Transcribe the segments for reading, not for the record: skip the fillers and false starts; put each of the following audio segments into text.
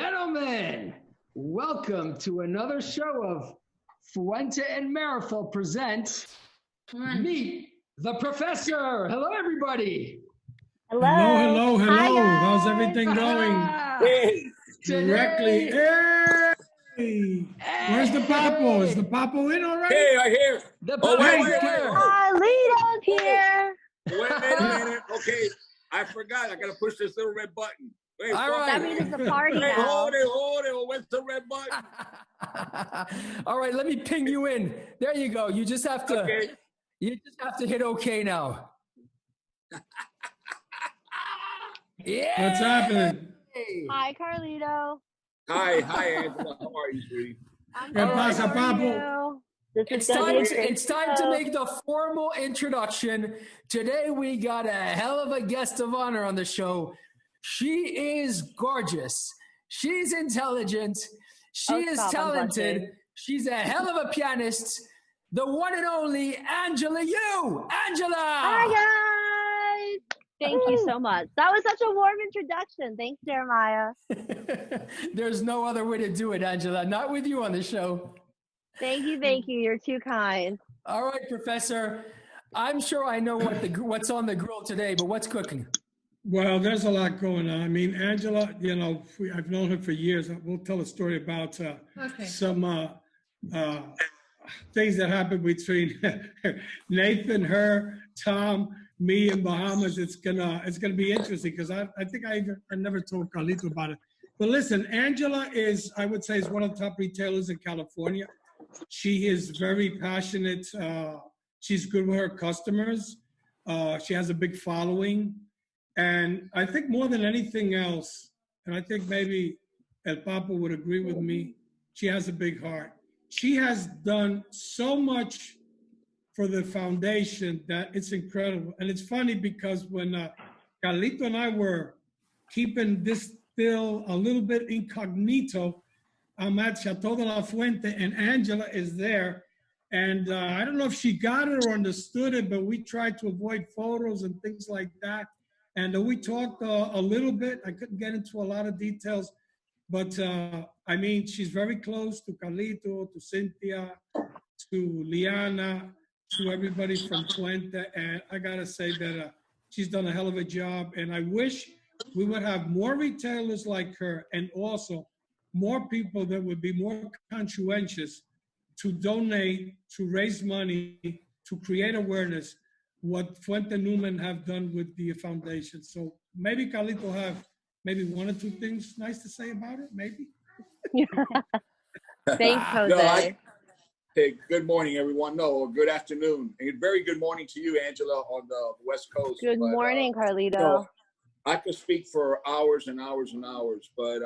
Gentlemen, welcome to another show of Fuente and Meerapfel present Meet the Professor. Hello, everybody. Hello. Hello. Hi, guys. How's everything going? Hey, Directly. today, Hey. Where's the Papo? Is the Papo in already? Hey, I hear. the wait. Carlito's here. Wait a minute. Okay, I forgot. I gotta push this little red button. Wait, All right. That means it's a party Hey, now. hold it. Where's the red button? All right, let me ping you in. There you go. You just have to. Okay. You just have to hit OK now. Yeah. What's happening? Hi, Carlito. Hi, Angela. How are you, sweetie? I'm ¿Qué good. pasa, How are Papo? you? This It's is gonna be time, a great it's time to show. make the formal introduction. Today we got a hell of a guest of honor on the show. She is gorgeous. She's intelligent. She is stop, I'm talented. blushing. She's a hell of a pianist. The one and only Angela Yu. Angela! Hi, guys. Thank you so much. That was such a warm introduction. Thanks, Jeremiah. There's no other way to do it, Angela. Not with you on the show. Thank you. You're too kind. All right, Professor. I'm sure I know what's on the grill today, but what's cooking? Well, there's a lot going on. I mean, Angela, I've known her for years. We'll tell a story about some things that happened between Nathan, her, Tom, me, and Bahamas. It's gonna be interesting because I think I never told Carlito about it. But listen, Angela I would say, is one of the top retailers in California. She is very passionate. She's good with her customers. She has a big following. And I think more than anything else, and I think maybe El Papo would agree with me, she has a big heart. She has done so much for the foundation that it's incredible. And it's funny because when Carlito and I were keeping this still a little bit incognito, I'm at Chateau de la Fuente and Angela is there. And I don't know if she got it or understood it, but we tried to avoid photos and things like that. And we talked a little bit. I couldn't get into a lot of details, but I mean, she's very close to Carlito, to Cynthia, to Liana, to everybody from Fuente. And I gotta say that she's done a hell of a job. And I wish we would have more retailers like her and also more people that would be more conscientious to donate, to raise money, to create awareness, what Fuente Newman have done with the foundation. So maybe Carlito have maybe one or two things nice to say about it, maybe. Thanks, Jose. Hey, good morning, everyone. No, good afternoon. And very good morning to you, Angela, on the West Coast. Good morning, Carlito. I could speak for hours and hours and hours, but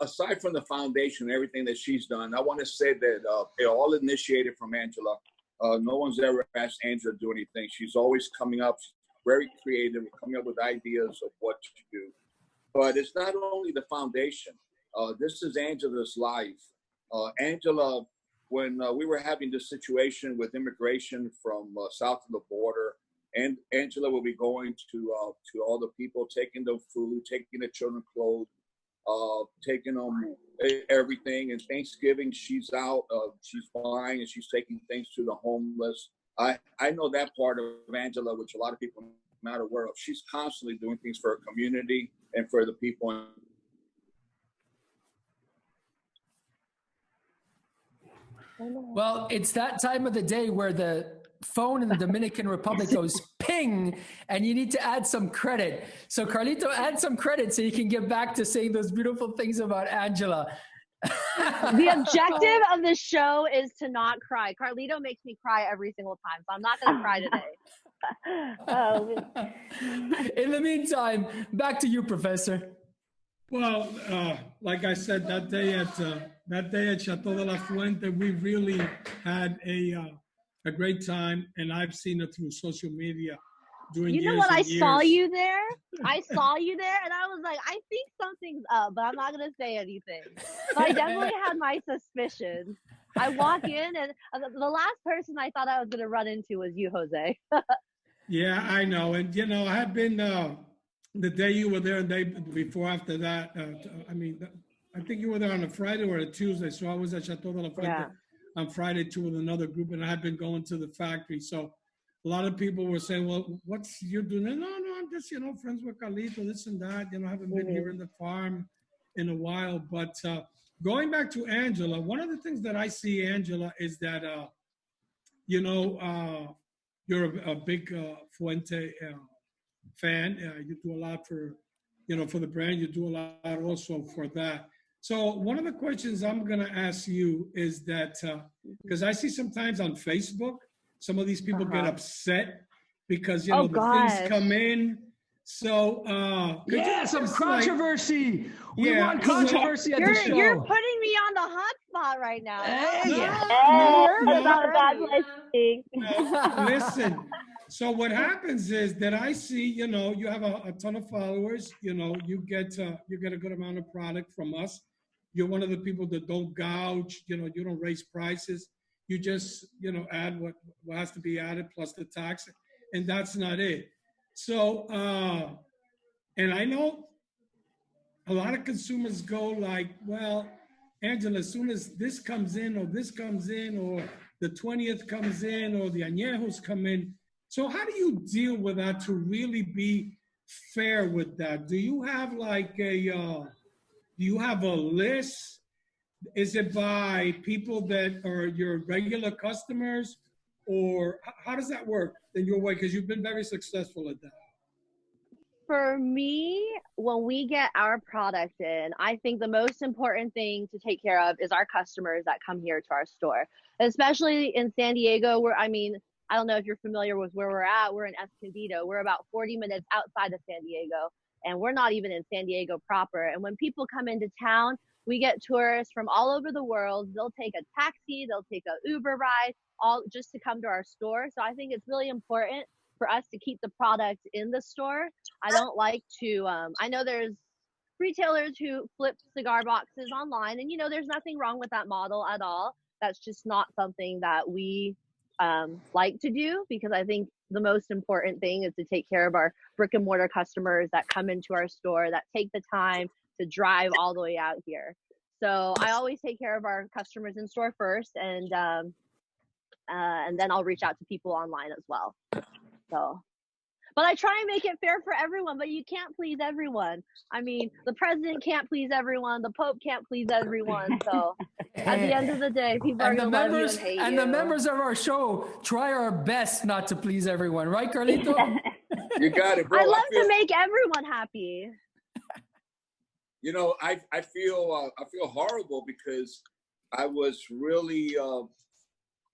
aside from the foundation and everything that she's done, I want to say that it all initiated from Angela. No one's ever asked Angela to do anything. She's always coming up, very creative, coming up with ideas of what to do. But it's not only the foundation. This is Angela's life. Angela, when we were having this situation with immigration from south of the border, and Angela will be going to all the people, taking them food, taking the children clothes, taking them everything. And Thanksgiving, she's out, she's buying and she's taking things to the homeless. I know that part of Angela, which a lot of people are not aware of. She's constantly doing things for her community and for the people. Well, it's that time of the day where the phone in the Dominican Republic goes ping, and you need to add some credit. So Carlito, add some credit so you can get back to saying those beautiful things about Angela. The objective of the show is to not cry. Carlito makes me cry every single time, so I'm not going to cry today. In the meantime, back to you, Professor. Well, like I said, that day at Chateau de la Fuente, we really had a great time, and I've seen it through social media during years. You know what? I saw you there. I saw you there, and I was like, I think something's up, but I'm not gonna say anything. But I definitely had my suspicions. I walk in, and the last person I thought I was gonna run into was you, Jose. Yeah, I know, and I had been the day you were there, and the day before after that. I mean, I think you were there on a Friday or a Tuesday. So I was at Chateau de la Fuente on Friday too with another group, and I had been going to the factory. So a lot of people were saying, well, what's you doing? No, I'm just, friends with Carlito, this and that. I haven't been here in the farm in a while. But going back to Angela, one of the things that I see, Angela, is that, you're a big Fuente fan. You do a lot for, for the brand. You do a lot also for that. So one of the questions I'm going to ask you is that, because I see sometimes on Facebook, some of these people get upset because, the things come in. So, some controversy. We want controversy at the show. You're putting me on the hot spot right now. Listen. So what happens is that I see, you have a ton of followers. You get a good amount of product from us. You're one of the people that don't gouge. You don't raise prices. You just, add what has to be added plus the tax, and that's not it. So, and I know a lot of consumers go like, well, Angela, as soon as this comes in or the 20th comes in or the añejos come in. So how do you deal with that to really be fair with that? Do you have like do you have a list? Is it by people that are your regular customers, or how does that work in your way? Because you've been very successful at that. For me, when we get our product in, I think the most important thing to take care of is our customers that come here to our store, especially in San Diego, where, I don't know if you're familiar with where we're at. We're in Escondido. We're about 40 minutes outside of San Diego, and we're not even in San Diego proper. And when people come into town, we get tourists from all over the world. They'll take a taxi, they'll take an Uber ride, all just to come to our store. So I think it's really important for us to keep the product in the store. I don't like to, I know there's retailers who flip cigar boxes online, and there's nothing wrong with that model at all. That's just not something that we like to do, because I think the most important thing is to take care of our brick and mortar customers that come into our store, that take the time to drive all the way out here. So I always take care of our customers in store first, and then I'll reach out to people online as well. So, but I try and make it fair for everyone, but you can't please everyone. The president can't please everyone. The Pope can't please everyone. So at the end of the day, people are going to love you and hate you. And the members of our show try our best not to please everyone. Right, Carlito? You got it, bro. I love to make everyone happy. I feel horrible because I was really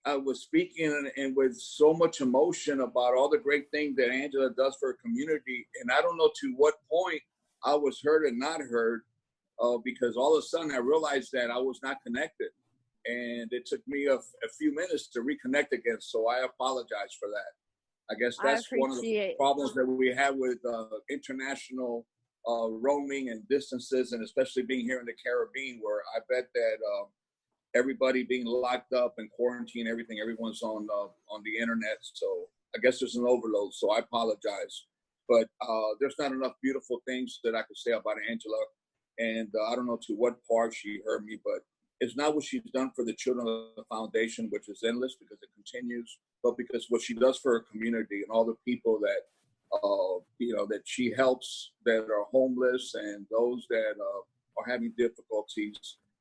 I was speaking and with so much emotion about all the great things that Angela does for her community, and I don't know to what point I was heard and not heard, because all of a sudden I realized that I was not connected, and it took me a few minutes to reconnect again. So I apologize for that. I guess that's one of the problems that we have with international roaming and distances, and especially being here in the Caribbean, where I bet that everybody being locked up and quarantined, everyone's on the internet. So I guess there's an overload. So I apologize, but there's not enough beautiful things that I could say about Angela, and I don't know to what part she heard me, but it's not what she's done for the children of the foundation, which is endless because it continues, but because what she does for her community and all the people that that she helps that are homeless and those that are having difficulties,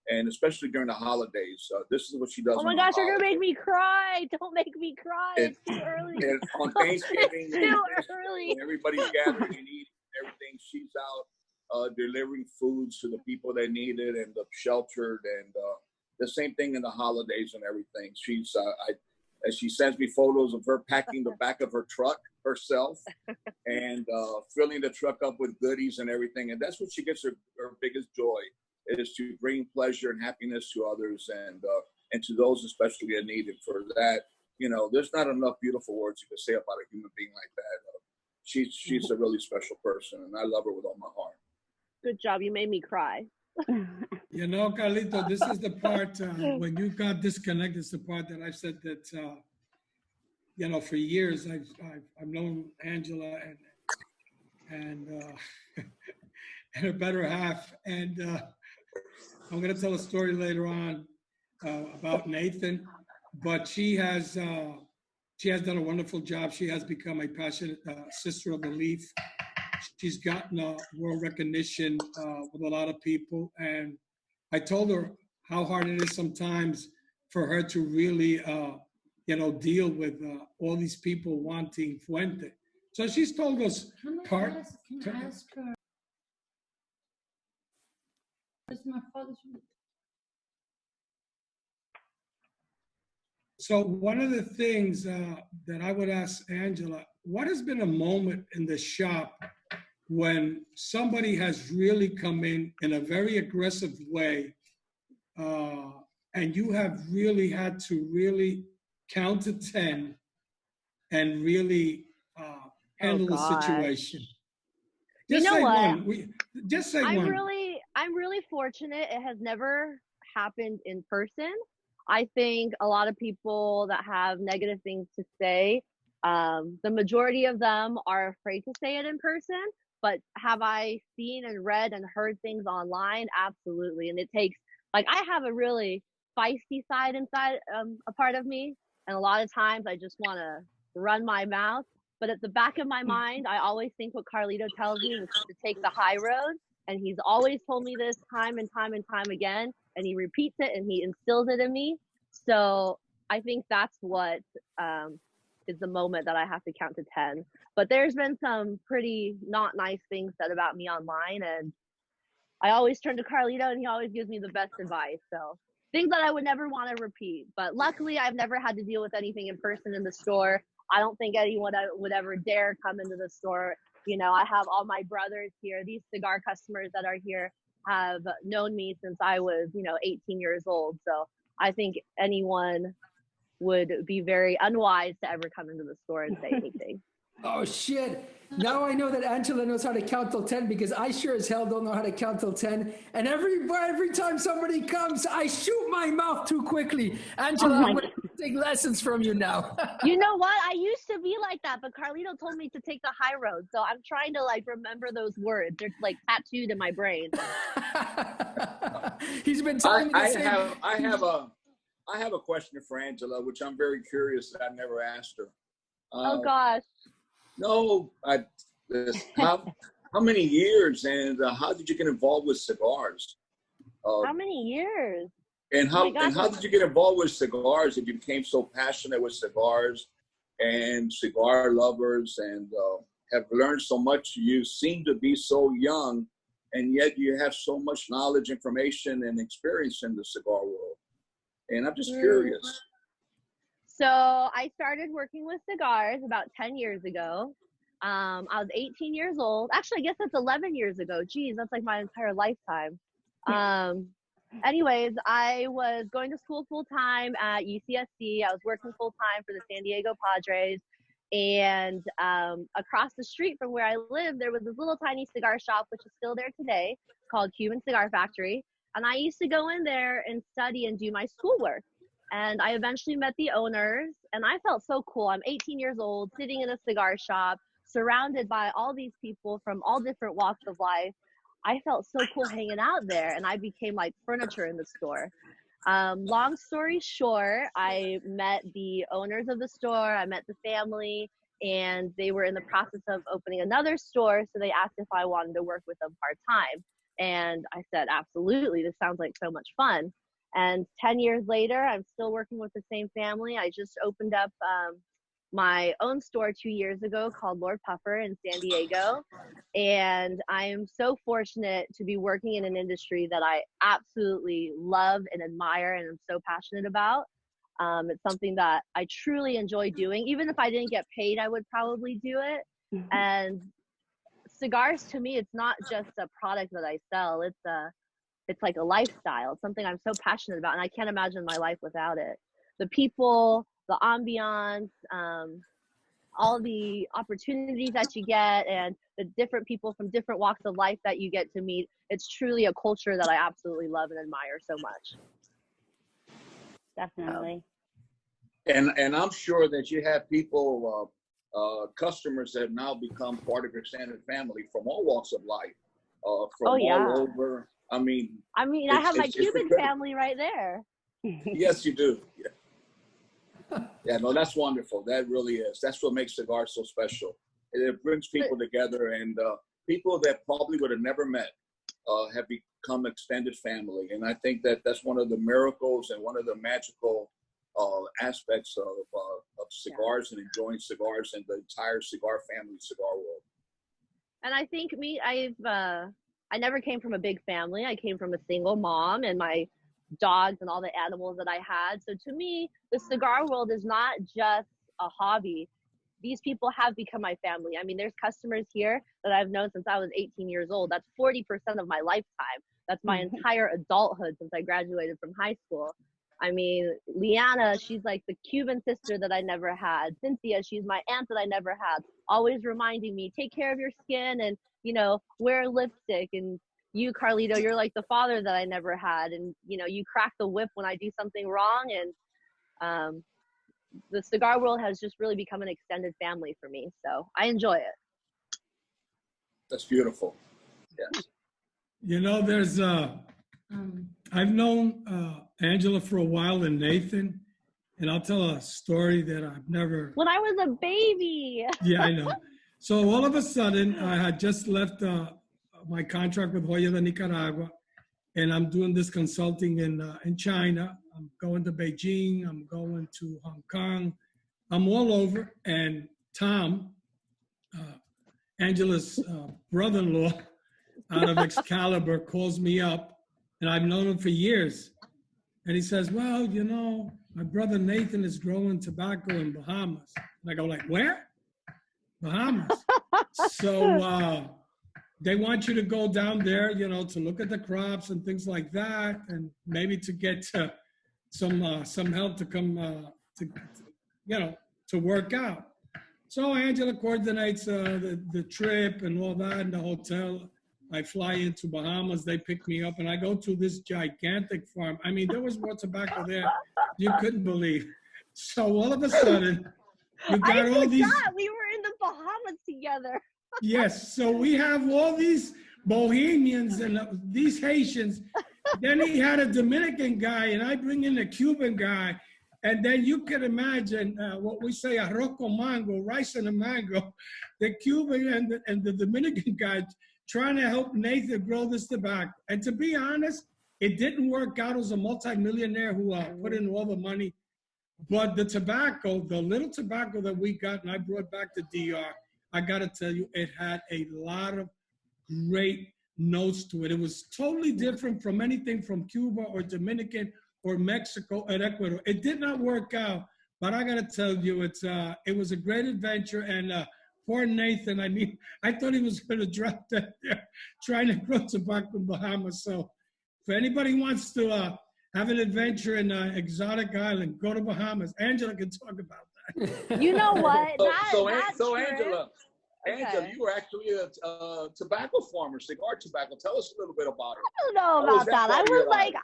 and especially during the holidays. This is what she does. Oh my gosh, you're going to make me cry. Don't make me cry. It's too early. And on Thanksgiving, it's too early. When everybody's gathering and eating everything, she's out delivering foods to the people that need it and the sheltered, and the same thing in the holidays and everything. She's she sends me photos of her packing the back of her truck herself and filling the truck up with goodies and everything. And that's what she gets her biggest joy, is to bring pleasure and happiness to others, and to those especially in need. And for that, there's not enough beautiful words you can say about a human being like that. She's a really special person, and I love her with all my heart. Good job. You made me cry. Carlito, this is the part when you got disconnected. It's the part that I said that, for years I've known Angela and her better half. And I'm going to tell a story later on about Nathan, but she has done a wonderful job. She has become a passionate sister of the leaf. She's gotten world recognition with a lot of people, and I told her how hard it is sometimes for her to really, deal with all these people wanting Fuente. So she's told us part. Can I ask her? Where's my father's room? So one of the things that I would ask Angela, what has been a moment in the shop when somebody has really come in a very aggressive way, and you have really had to really count to 10 and really handle the situation? Just You know say what? one. Just say I'm one. really fortunate. It has never happened in person. I think a lot of people that have negative things to say, the majority of them are afraid to say it in person. But have I seen and read and heard things online? Absolutely. And it takes, like, I have a really feisty side inside, a part of me. And a lot of times I just want to run my mouth. But at the back of my mind, I always think what Carlito tells me, which is to take the high road. And he's always told me this time and time and time again. And he repeats it and he instills it in me. So I think that's what is the moment that I have to count to 10. But there's been some pretty not nice things said about me online. And I always turn to Carlito and he always gives me the best advice. So things that I would never want to repeat. But luckily, I've never had to deal with anything in person in the store. I don't think anyone would ever dare come into the store. You know, I have all my brothers here. These cigar customers that are here have known me since I was, 18 years old. So I think anyone would be very unwise to ever come into the store and say anything. Oh, shit. Now I know that Angela knows how to count till 10 because I sure as hell don't know how to count till 10. And every time somebody comes, I shoot my mouth too quickly. Angela, I'm going to take lessons from you now. You know what? I used to be like that, but Carlito told me to take the high road. So I'm trying to remember those words. They're tattooed in my brain. He's been telling me the same. I have a question for Angela, which I'm very curious that I never asked her. Oh gosh. No, how many years and how did you get involved with cigars? How many years? And how did you get involved with cigars if you became so passionate with cigars and cigar lovers and have learned so much? You seem to be so young, and yet you have so much knowledge, information, and experience in the cigar world. And I'm just curious. So I started working with cigars about 10 years ago. I was 18 years old. Actually, I guess that's 11 years ago. Geez, that's like my entire lifetime. Anyways, I was going to school full-time at UCSC. I was working full-time for the San Diego Padres. And across the street from where I lived, there was this little tiny cigar shop, which is still there today, called Cuban Cigar Factory. And I used to go in there and study and do my schoolwork. And I eventually met the owners, and I felt so cool. I'm 18 years old, sitting in a cigar shop, surrounded by all these people from all different walks of life. I felt so cool hanging out there, and I became like furniture in the store. Long story short, I met the owners of the store, I met the family, and they were in the process of opening another store, so they asked if I wanted to work with them part-time. And I said, absolutely, this sounds like so much fun. And 10 years later, I'm still working with the same family. I just opened up my own store 2 years ago called Lord Puffer in San Diego. And I am so fortunate to be working in an industry that I absolutely love and admire and am so passionate about. It's something that I truly enjoy doing. Even if I didn't get paid, I would probably do it. And cigars, to me, it's not just a product that I sell. It's like a lifestyle. It's something I'm so passionate about, and I can't imagine my life without it. The people, the ambiance, all the opportunities that you get, and the different people from different walks of life that you get to meet. It's truly a culture that I absolutely love and admire so much. Definitely. And I'm sure that you have people, customers that have now become part of your extended family from all walks of life, from all over. I mean, I have my Cuban family right there. Yes, you do. Yeah, no, that's wonderful. That really is. That's what makes cigars so special. It brings people together, and people that probably would have never met have become extended family. And I think that that's one of the miracles and one of the magical aspects of cigars and enjoying cigars and the entire cigar family, cigar world. And I think I never came from a big family. I came from a single mom and my dogs and all the animals that I had. So to me, the cigar world is not just a hobby. These people have become my family. I mean, there's customers here that I've known since I was 18 years old. That's 40% of my lifetime. That's my entire adulthood since I graduated from high school. I mean, Liana, she's like the Cuban sister that I never had. Cynthia, she's my aunt that I never had, always reminding me, take care of your skin and, you know, wear lipstick. And you, Carlito, you're like the father that I never had. And, you know, you crack the whip when I do something wrong. And the cigar world has just really become an extended family for me. So I enjoy it. That's beautiful. Yes. You know, there's I've known Angela for a while and Nathan, and I'll tell a story that I've never. When I was a baby. Yeah, I know. So all of a sudden, I had just left my contract with Joya de Nicaragua, and I'm doing this consulting in China. I'm going to Beijing. I'm going to Hong Kong. I'm all over. And Tom, Angela's brother-in-law out of Excalibur, calls me up, and I've known him for years. And he says, well, you know, my brother Nathan is growing tobacco in Bahamas. And I go like, where? Bahamas. So they want you to go down there, you know, to look at the crops and things like that, and maybe to get some help to come to work out. So Angela coordinates the trip and all that and the hotel. I fly into Bahamas, they pick me up, and I go to this gigantic farm. I mean, there was more tobacco there you couldn't believe. So all of a sudden, you got all these. We were in the Bahamas together. Yes, so we have all these Bohemians and these Haitians. Then he had a Dominican guy, and I bring in a Cuban guy. And then you can imagine what we say, arroz con mango, rice and a mango. The Cuban and the Dominican guy trying to help Nathan grow this tobacco. And to be honest, it didn't work out. It was a multimillionaire who put in all the money. But the tobacco, the little tobacco that we got and I brought back to DR, I got to tell you, it had a lot of great notes to it. It was totally different from anything from Cuba or Dominican or Mexico and Ecuador. It did not work out, but I got to tell you, it was a great adventure. And poor Nathan, I mean, I thought he was going to drop that there trying to grow tobacco in Bahamas. So if anybody wants to have an adventure in an exotic island, go to Bahamas. Angela can talk about that. You know what? So Angela, you were actually a tobacco farmer, cigar tobacco. Tell us a little bit about it. I don't know about that.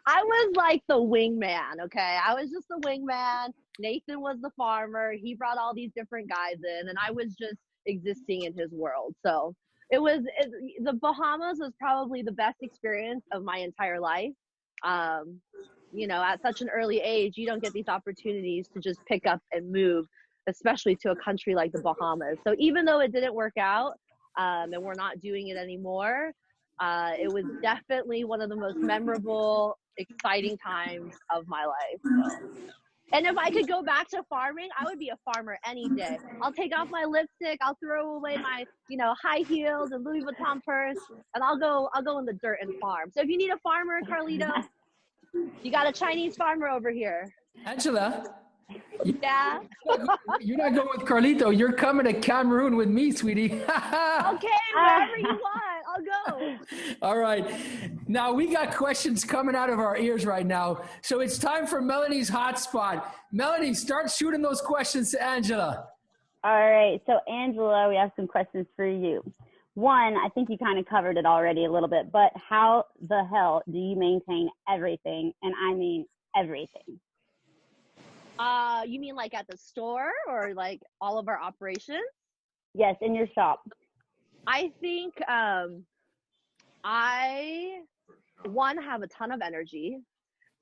I was like the wingman, okay? I was just the wingman. Nathan was the farmer. He brought all these different guys in, and I was just existing in his world. So the Bahamas was probably the best experience of my entire life. You know, at such an early age, you don't get these opportunities to just pick up and move, especially to a country like the Bahamas. So even though it didn't work out, and we're not doing it anymore, it was definitely one of the most memorable, exciting times of my life. So. And if I could go back to farming, I would be a farmer any day. I'll take off my lipstick, I'll throw away my, you know, high heels and Louis Vuitton purse, and I'll go in the dirt and farm. So if you need a farmer, Carlito, you got a Chinese farmer over here. Angela. Yeah. You're not going with Carlito. You're coming to Cameroon with me, sweetie. Okay, wherever you want, I'll go. All right. Now we got questions coming out of our ears right now. So it's time for Melanie's hotspot. Melanie, start shooting those questions to Angela. All right. So Angela, we have some questions for you. One, I think you kind of covered it already a little bit, but how the hell do you maintain everything? And I mean everything. You mean like at the store or like all of our operations? Yes, in your shop. I think I one, have a ton of energy,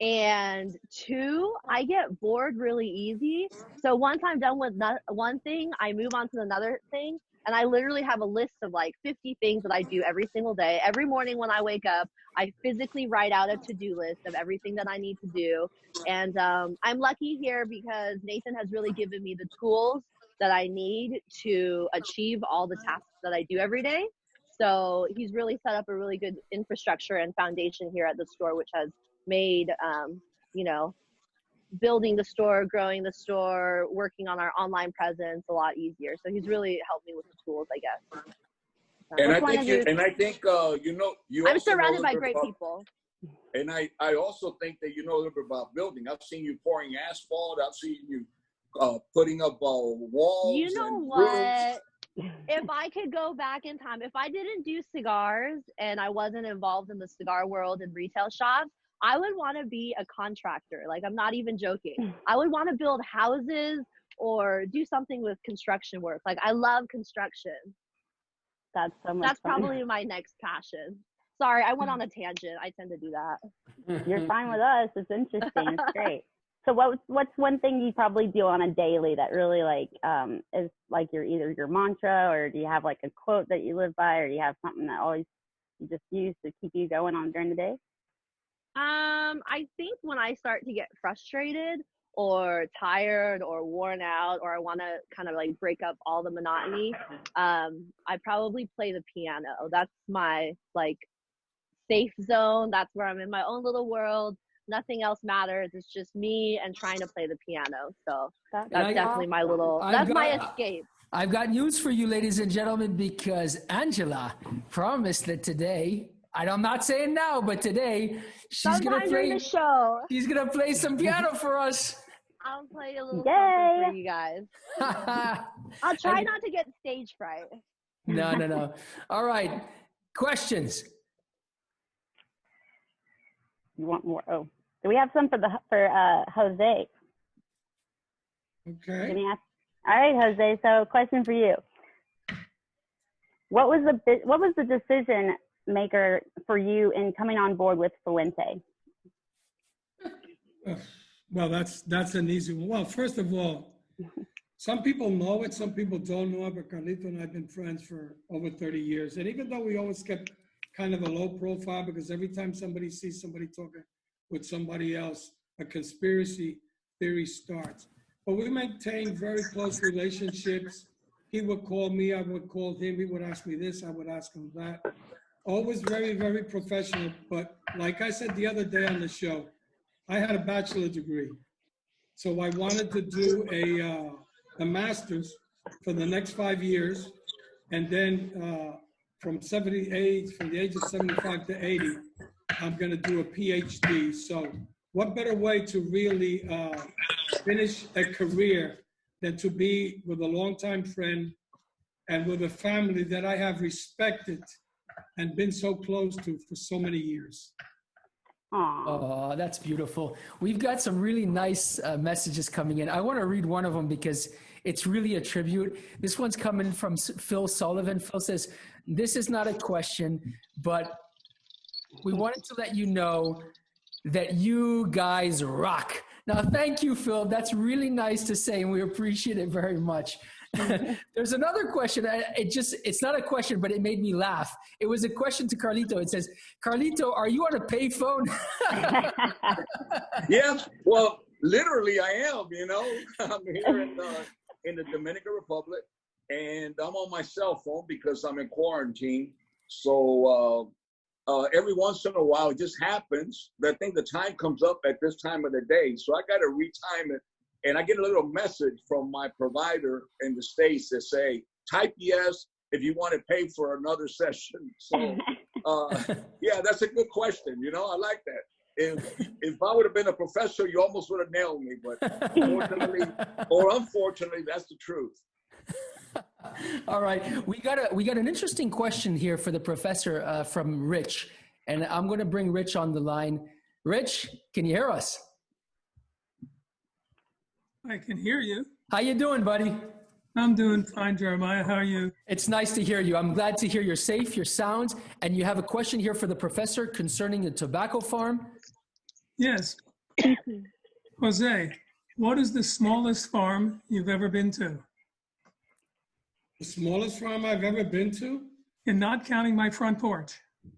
and two, I get bored really easy. So once I'm done with one thing, I move on to another thing. And I literally have a list of like 50 things that I do every single day. Every morning when I wake up, I physically write out a to-do list of everything that I need to do. And I'm lucky here because Nathan has really given me the tools that I need to achieve all the tasks that I do every day. So he's really set up a really good infrastructure and foundation here at the store, which has made, you know, building the store, growing the store, working on our online presence a lot easier. So he's really helped me with the tools, I guess. And I think you know, I'm surrounded by great people. And I also think that you know a little bit about building. I've seen you pouring asphalt. I've seen you putting up walls. You know and what? roofs. If I could go back in time, if I didn't do cigars and I wasn't involved in the cigar world and retail shops, I would want to be a contractor. Like, I'm not even joking. I would want to build houses or do something with construction work. Like, I love construction. That's so much That's fun. probably my next passion. Sorry, I went on a tangent. I tend to do that. You're fine with us. It's interesting. It's great. So what's one thing you probably do on a daily that really like is like either your mantra, or do you have like a quote that you live by, or do you have something that always you just use to keep you going on during the day? I think when I start to get frustrated or tired or worn out, or I want to kind of like break up all the monotony, I probably play the piano. That's my like safe zone. That's where I'm in my own little world. Nothing else matters. It's just me and trying to play the piano. So that's definitely my little, that's my escape. I've got news for you, ladies and gentlemen, because Angela promised that today, I'm not saying now, but today she's going to play the show. She's going to play some piano for us. I'll play a little something for you guys. I'll try not to get stage fright. No. All right. Questions? You want more? Oh, do we have some for Jose? Okay. All right, Jose. So, question for you: What was the decision maker for you in coming on board with Fuente? Well, that's an easy one. Well, first of all, some people know it, some people don't know it, but Carlito and I have been friends for over 30 years. And even though we always kept kind of a low profile, because every time somebody sees somebody talking with somebody else, a conspiracy theory starts. But we maintained very close relationships. He would call me, I would call him, he would ask me this, I would ask him that. Always very, very professional. But like I said the other day on the show, I had a bachelor's degree. So I wanted to do a master's for the next 5 years. And then from the age of 75 to 80, I'm going to do a PhD. So what better way to really finish a career than to be with a longtime friend and with a family that I have respected and been so close to for so many years. Oh, that's beautiful. We've got some really nice messages coming in. I want to read one of them because it's really a tribute. This one's coming from Phil Sullivan. Phil says, this is not a question, but we wanted to let you know that you guys rock. Now, thank you, Phil. That's really nice to say, and we appreciate it very much. There's another question. It's not a question, but it made me laugh. It was a question to Carlito. It says, Carlito, are you on a payphone? Yeah, well, literally I am, you know. I'm here in the Dominican Republic, and I'm on my cell phone because I'm in quarantine. So every once in a while, it just happens that I think the time comes up at this time of the day. So I got to retime it. And I get a little message from my provider in the States that say, type yes if you want to pay for another session. So, yeah, that's a good question. You know, I like that. If I would have been a professor, you almost would have nailed me. But fortunately, or unfortunately, that's the truth. All right. We got an interesting question here for the professor from Rich. And I'm going to bring Rich on the line. Rich, can you hear us? I can hear you. How you doing, buddy? I'm doing fine, Jeremiah. How are you? It's nice to hear you. I'm glad to hear you're safe, you're sound, and you have a question here for the professor concerning a tobacco farm. Yes. Jose, what is the smallest farm you've ever been to? The smallest farm I've ever been to? And not counting my front porch.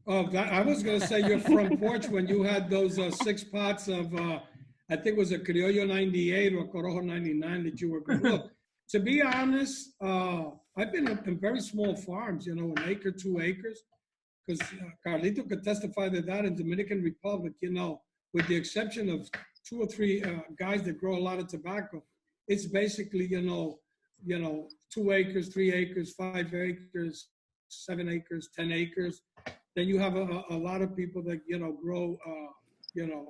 Oh, I was going to say your front porch when you had those 6 pots of, I think it was a Criollo 98 or Corojo 99 that you were going to look. To be honest, I've been in very small farms, 1 acre, 2 acres, because Carlito could testify to that in Dominican Republic, with the exception of 2 or 3 guys that grow a lot of tobacco. It's basically, 2 acres, 3 acres, 5 acres, 7 acres, 10 acres. Then you have a lot of people that, grow,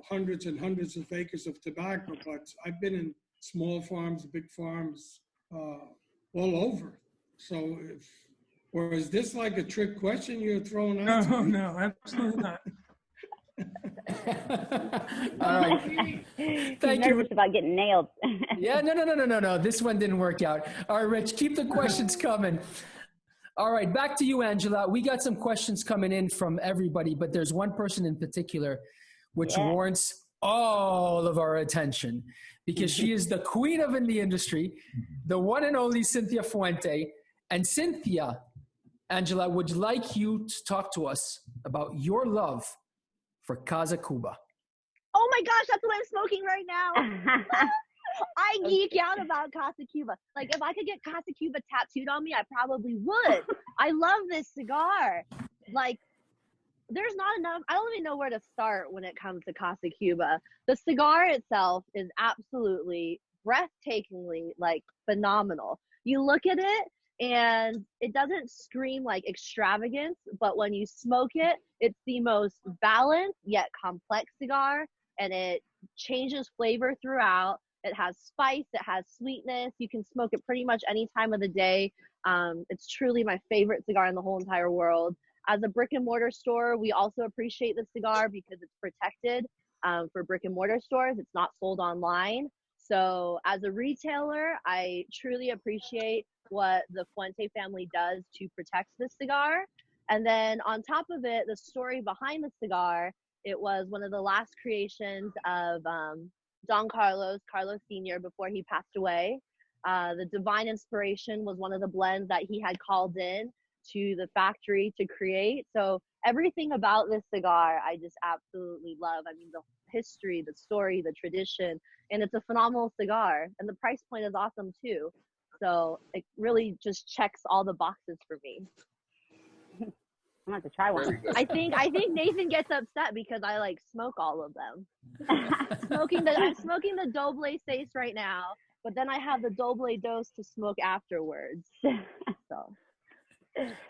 hundreds and hundreds of acres of tobacco. But I've been in small farms, big farms, all over. So, or is this like a trick question you're throwing out? No, absolutely not. All right. He's Thank you. nervous about getting nailed. Yeah, no. This one didn't work out. All right, Rich, keep the questions coming. All right, back to you, Angela. We got some questions coming in from everybody, but there's one person in particular which warrants all of our attention because she is the queen of in the industry, the one and only Cynthia Fuente. And Cynthia, Angela, would like you to talk to us about your love for Casa Cuba. Oh my gosh, that's what I'm smoking right now. I geek out about Casa Cuba. Like, if I could get Casa Cuba tattooed on me, I probably would. I love this cigar. Like, there's not enough. I don't even know where to start when it comes to Casa Cuba. The cigar itself is absolutely breathtakingly, like, phenomenal. You look at it, and it doesn't scream like extravagance, but when you smoke it, it's the most balanced yet complex cigar, and it changes flavor throughout. It has spice, it has sweetness. You can smoke it pretty much any time of the day. It's truly my favorite cigar in the whole entire world. As a brick and mortar store, we also appreciate the cigar because it's protected for brick and mortar stores. It's not sold online. So as a retailer, I truly appreciate what the Fuente family does to protect the cigar. And then on top of it, the story behind the cigar, it was one of the last creations of Don Carlos Sr. before he passed away. The Divine Inspiration was one of the blends that he had called in to the factory to create. So everything about this cigar, I just absolutely love. I mean, the history, the story, the tradition, and it's a phenomenal cigar. And the price point is awesome too. So it really just checks all the boxes for me. I'm going to have to try one. I think Nathan gets upset because I like smoke all of them. I'm smoking the Doble 6 right now, but then I have the Doble 2 to smoke afterwards. So.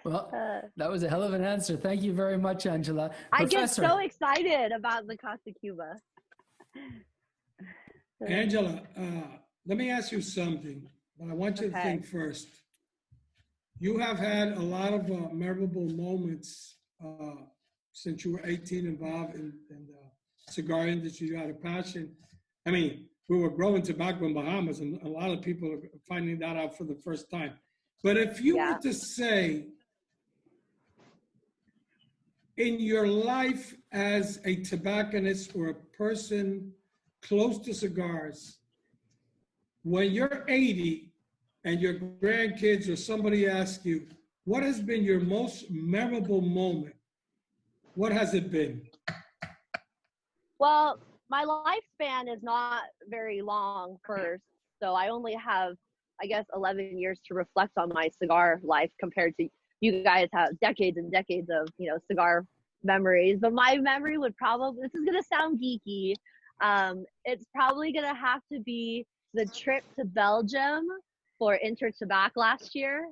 Well, that was a hell of an answer. Thank you very much, Angela. I get Professor. so excited about the Casa Cuba. Angela, let me ask you something, but I want you to think first. You have had a lot of memorable moments since you were 18 involved in the cigar industry. You had a passion. I mean, we were growing tobacco in Bahamas, and a lot of people are finding that out for the first time. But if you were to say, in your life as a tobacconist or a person close to cigars, when you're 80 and your grandkids or somebody asks you, what has been your most memorable moment? What has it been? Well, my lifespan is not very long first, so I only have, I guess, 11 years to reflect on my cigar life compared to you guys have decades and decades of, cigar memories. But my memory would probably, this is going to sound geeky, it's probably going to have to be the trip to Belgium for Intertabac last year.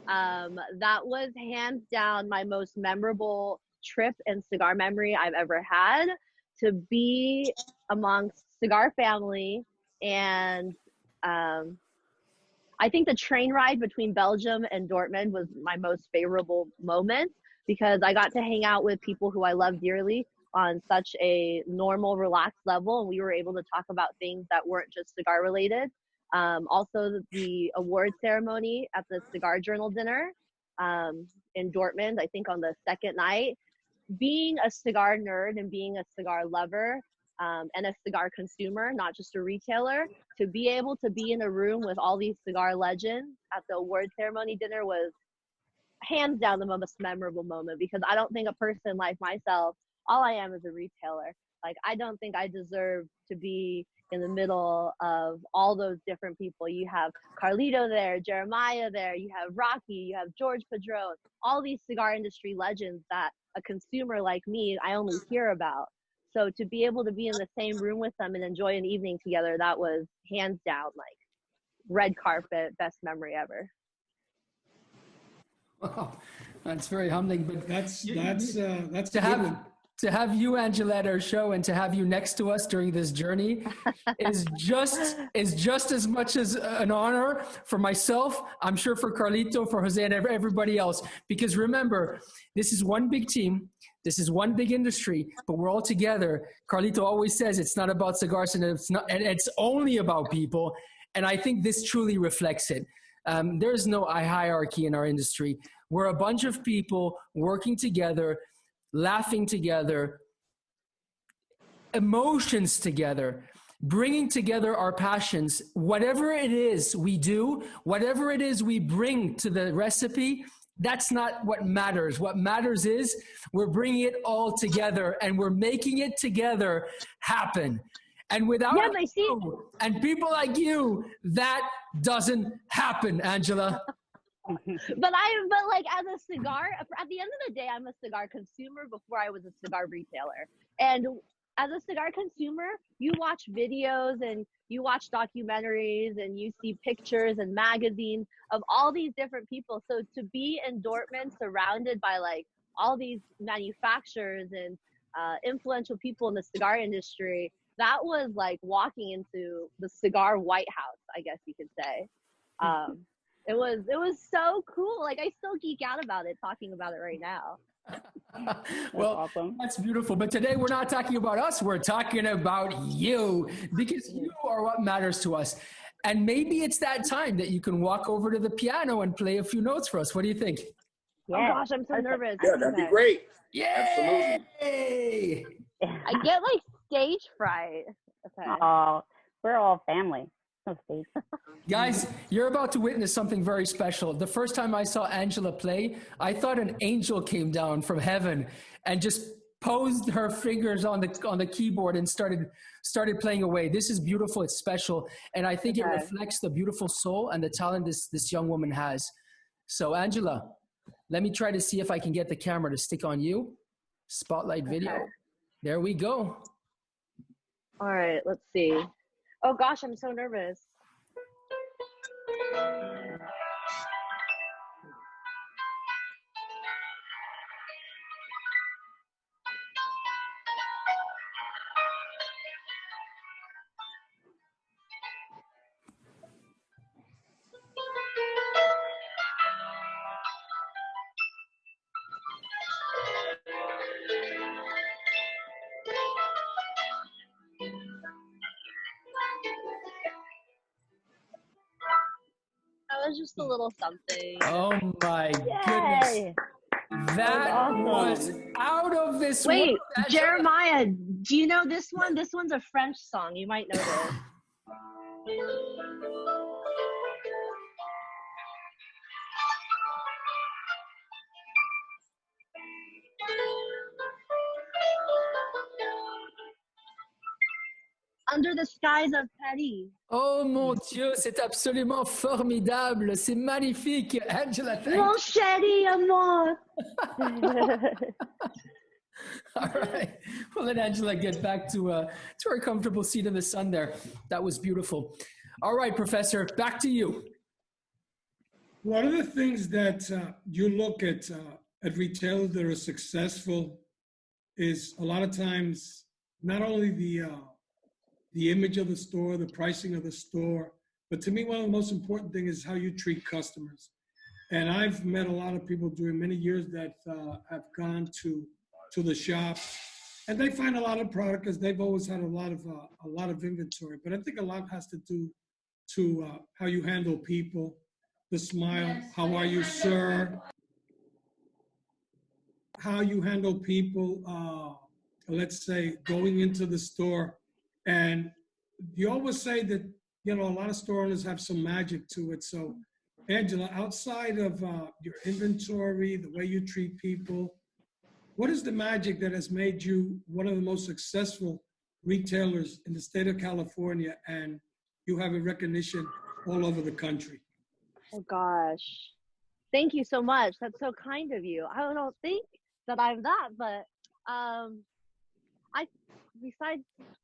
That was hands down my most memorable trip and cigar memory I've ever had, to be amongst cigar family. And I think the train ride between Belgium and Dortmund was my most favorable moment, because I got to hang out with people who I love dearly on such a normal, relaxed level, and we were able to talk about things that weren't just cigar related. Also the award ceremony at the Cigar Journal dinner in Dortmund, I think on the second night. Being a cigar nerd and being a cigar lover and a cigar consumer, not just a retailer, to be able to be in a room with all these cigar legends at the award ceremony dinner was hands down the most memorable moment, because I don't think a person like myself, all I am is a retailer. Like, I don't think I deserve to be in the middle of all those different people. You have Carlito there, Jeremiah there, you have Rocky, you have George Padron, all these cigar industry legends that a consumer like me, I only hear about. So to be able to be in the same room with them and enjoy an evening together, that was hands down like red carpet, best memory ever. Wow, that's very humbling. But That's to a good have one. to have you, Angela, at our show, and to have you next to us during this journey is just as much as an honor for myself. I'm sure for Carlito, for Jose, and everybody else. Because remember, this is one big team. This is one big industry, but we're all together. Carlito always says it's not about cigars, and it's only about people. And I think this truly reflects it. There's no hierarchy in our industry. We're a bunch of people working together, laughing together, emotions together, bringing together our passions. Whatever it is we do, whatever it is we bring to the recipe, that's not what matters. What matters is we're bringing it all together and we're making it together happen. And without you and people like you, that doesn't happen, Angela. But like, as a cigar, at the end of the day, I'm a cigar consumer before I was a cigar retailer. And as a cigar consumer, you watch videos and you watch documentaries and you see pictures and magazines of all these different people. So to be in Dortmund surrounded by like all these manufacturers and influential people in the cigar industry, that was like walking into the cigar White House, I guess you could say. It was so cool. Like, I still geek out about it, talking about it right now. Well, awesome. That's beautiful. But today we're not talking about us. We're talking about you, because you are what matters to us. And maybe it's that time that you can walk over to the piano and play a few notes for us. What do you think? Yeah. Oh gosh, I'm so nervous. Yeah, that'd be great. Yay! Absolutely. I get like stage fright. Okay. Oh, we're all family. No stage. Guys, you're about to witness something very special. The first time I saw Angela play, I thought an angel came down from heaven and just posed her fingers on the keyboard and started playing away. This is beautiful. It's special, and I think it reflects the beautiful soul and the talent this young woman has. So, Angela, let me try to see if I can get the camera to stick on you. Spotlight video. There we go. All right, let's see. Oh gosh, I'm so nervous. That was just a little something. Oh my goodness. That was out of this world. Wait, Jeremiah, do you know this one? This one's a French song. You might know this. Under the Skies of Paris. Oh mon Dieu, c'est absolument formidable. C'est magnifique. Angela, thank Mon chéri amour. All right. We'll let Angela get back to her comfortable seat in the sun there. That was beautiful. All right, Professor, back to you. One of the things that you look at retailers that are successful is a lot of times not only the image of the store, the pricing of the store, but to me, one of the most important things is how you treat customers. And I've met a lot of people during many years that have gone to the shop, and they find a lot of product because they've always had a lot of inventory. But I think a lot has to do to how you handle people, the smile, Yes, how are you, sir? How you handle people, let's say, going into the store. And you always say that, you know, a lot of store owners have some magic to it. So, Angela, outside of your inventory, the way you treat people, what is the magic that has made you one of the most successful retailers in the state of California, and you have a recognition all over the country? Oh gosh. Thank you so much. That's so kind of you. I don't think that I'm that, but I besides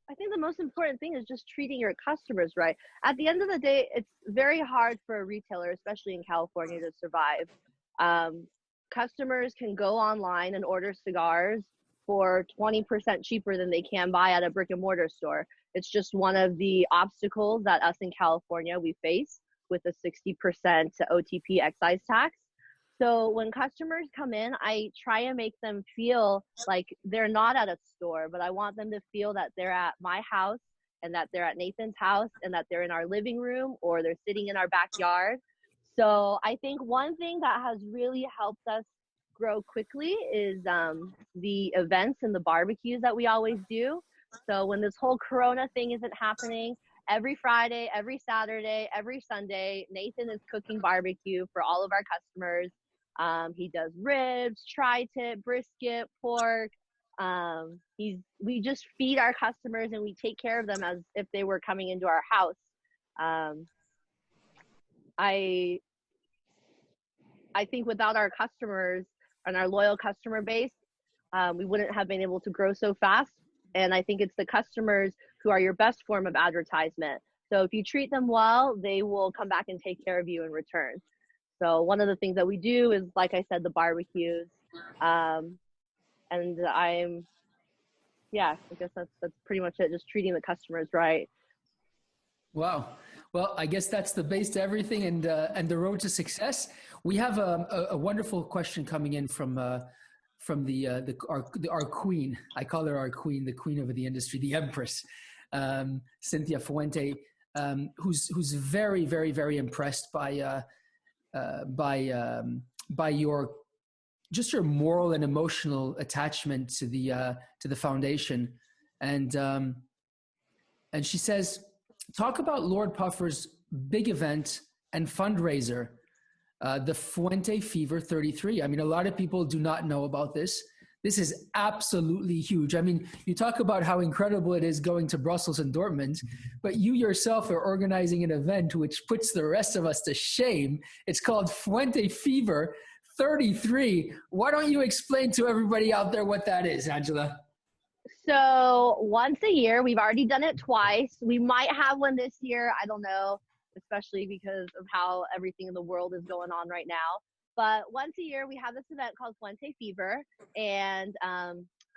I think the most important thing is just treating your customers right. At the end of the day, it's very hard for a retailer, especially in California, to survive. Customers can go online and order cigars for 20% cheaper than they can buy at a brick and mortar store. It's just one of the obstacles that us in California we face with a 60% OTP excise tax. So when customers come in, I try and make them feel like they're not at a store, but I want them to feel that they're at my house and that they're at Nathan's house and that they're in our living room or they're sitting in our backyard. So I think one thing that has really helped us grow quickly is the events and the barbecues that we always do. So when this whole Corona thing isn't happening, every Friday, every Saturday, every Sunday, Nathan is cooking barbecue for all of our customers. He does ribs, tri-tip, brisket, pork. We just feed our customers and we take care of them as if they were coming into our house. I think without our customers and our loyal customer base, we wouldn't have been able to grow so fast. And I think it's the customers who are your best form of advertisement. So if you treat them well, they will come back and take care of you in return. So one of the things that we do is, like I said, the barbecues. And I guess that's pretty much it. Just treating the customers right. Wow. Well, I guess that's the base to everything and the road to success. We have a wonderful question coming in from our queen. I call her our queen, the queen of the industry, the empress, Cynthia Fuente, who's very, very, very impressed by your moral and emotional attachment to the foundation, and she says, talk about Lord Puffer's big event and fundraiser, the Fuente Fever 33. I mean, a lot of people do not know about this. This is absolutely huge. I mean, you talk about how incredible it is going to Brussels and Dortmund, but you yourself are organizing an event which puts the rest of us to shame. It's called Fuente Fever 33. Why don't you explain to everybody out there what that is, Angela? So once a year, we've already done it twice. We might have one this year. I don't know, especially because of how everything in the world is going on right now. But once a year, we have this event called Fuente Fever. And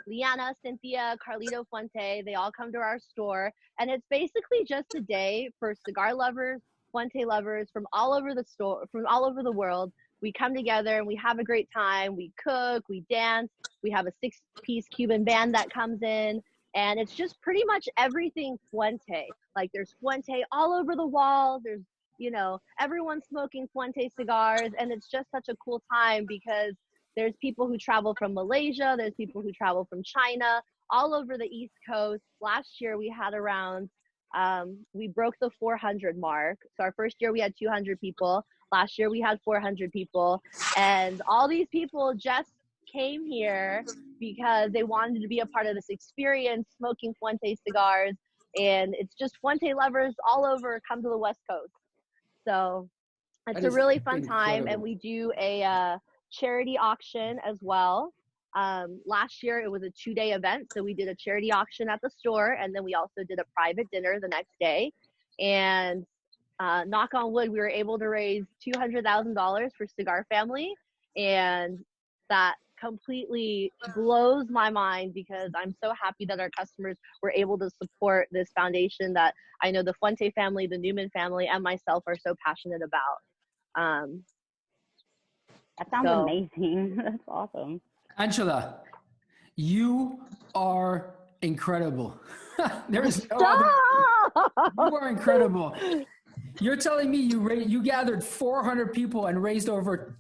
Liana, Cynthia, Carlito, Fuente, they all come to our store. And it's basically just a day for cigar lovers, Fuente lovers from all over the store, from all over the world. We come together and we have a great time. We cook, we dance. We have a 6-piece Cuban band that comes in. And it's just pretty much everything Fuente. Like there's Fuente all over the wall. There's, everyone's smoking Fuente cigars. And it's just such a cool time because there's people who travel from Malaysia. There's people who travel from China, all over the East Coast. Last year we had around, we broke the 400 mark. So our first year we had 200 people. Last year we had 400 people. And all these people just came here because they wanted to be a part of this experience, smoking Fuente cigars. And it's just Fuente lovers all over come to the West Coast. So it's a really fun time. And we do a charity auction as well. Last year it was a 2-day event. So we did a charity auction at the store. And then we also did a private dinner the next day. And knock on wood, we were able to raise $200,000 for Cigar Family. And that completely blows my mind because I'm so happy that our customers were able to support this foundation that I know the Fuente family, the Newman family, and myself are so passionate about. That sounds amazing. That's awesome. Angela, you are incredible. There is no Stop! other. You are incredible. You're telling me you gathered 400 people and raised over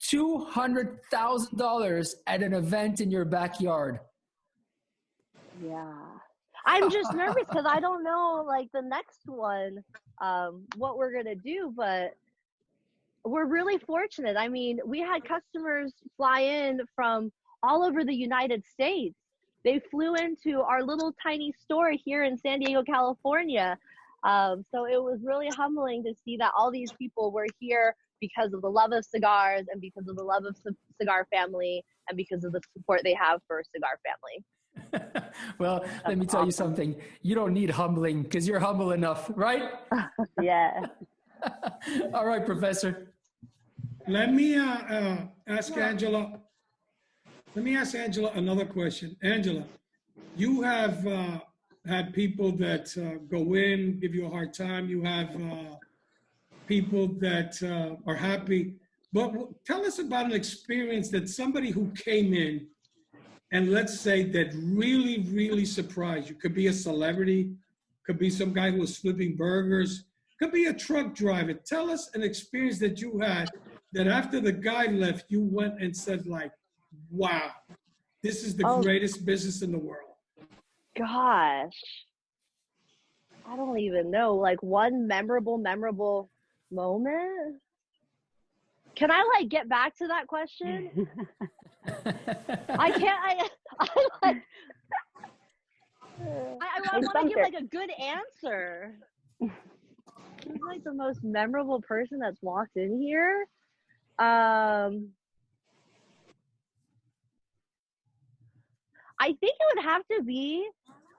$200,000 at an event in your backyard. Yeah. I'm just nervous because I don't know, like, the next one, what we're going to do, but we're really fortunate. I mean, we had customers fly in from all over the United States. They flew into our little tiny store here in San Diego, California. So it was really humbling to see that all these people were here because of the love of cigars and because of the love of Cigar family and because of the support they have for Cigar family. Well, let me tell you something. You don't need humbling because you're humble enough, right? Yeah. All right, Professor. Let me ask Angela. Let me ask Angela another question. Angela, you have had people that go in, give you a hard time. You have people that are happy. But tell us about an experience that somebody who came in and let's say that really, really surprised you. Could be a celebrity, could be some guy who was flipping burgers, could be a truck driver. Tell us an experience that you had that after the guy left, you went and said like, wow, this is the greatest business in the world. Gosh, I don't even know. Like one memorable moment. Can I like get back to that question? I can't. I want to give like a good answer. Who's like the most memorable person that's walked in here? I think it would have to be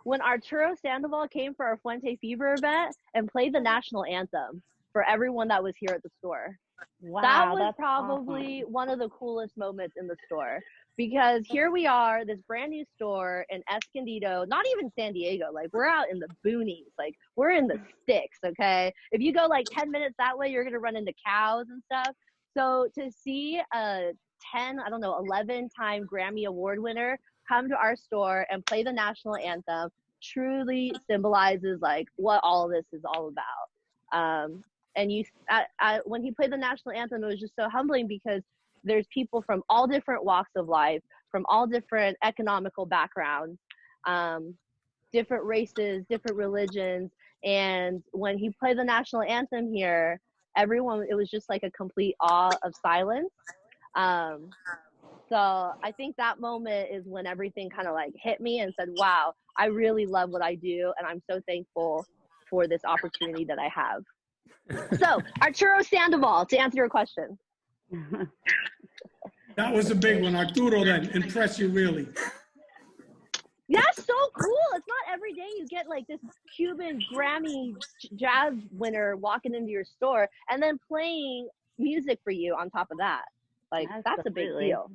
when Arturo Sandoval came for our Fuente Fever event and played the national anthem for everyone that was here at the store. Wow, that was that's probably awesome. one of the coolest moments in the store because here we are, this brand new store in Escondido, not even San Diego. Like we're out in the boonies, like we're in the sticks. Okay, if you go like 10 minutes that way, you're gonna run into cows and stuff. So to see a 11-time Grammy Award winner come to our store and play the national anthem truly symbolizes like what all of this is all about. And when he played the national anthem, it was just so humbling because there's people from all different walks of life, from all different economical backgrounds, different races, different religions. And when he played the national anthem here, it was just like a complete awe of silence. So I think that moment is when everything kind of like hit me and said, wow, I really love what I do. And I'm so thankful for this opportunity that I have. So Arturo Sandoval, to answer your question. That was a big one. Arturo then impressed you really. Yeah, so cool. It's not every day you get like this Cuban Grammy jazz winner walking into your store and then playing music for you on top of that. Like that's a big deal.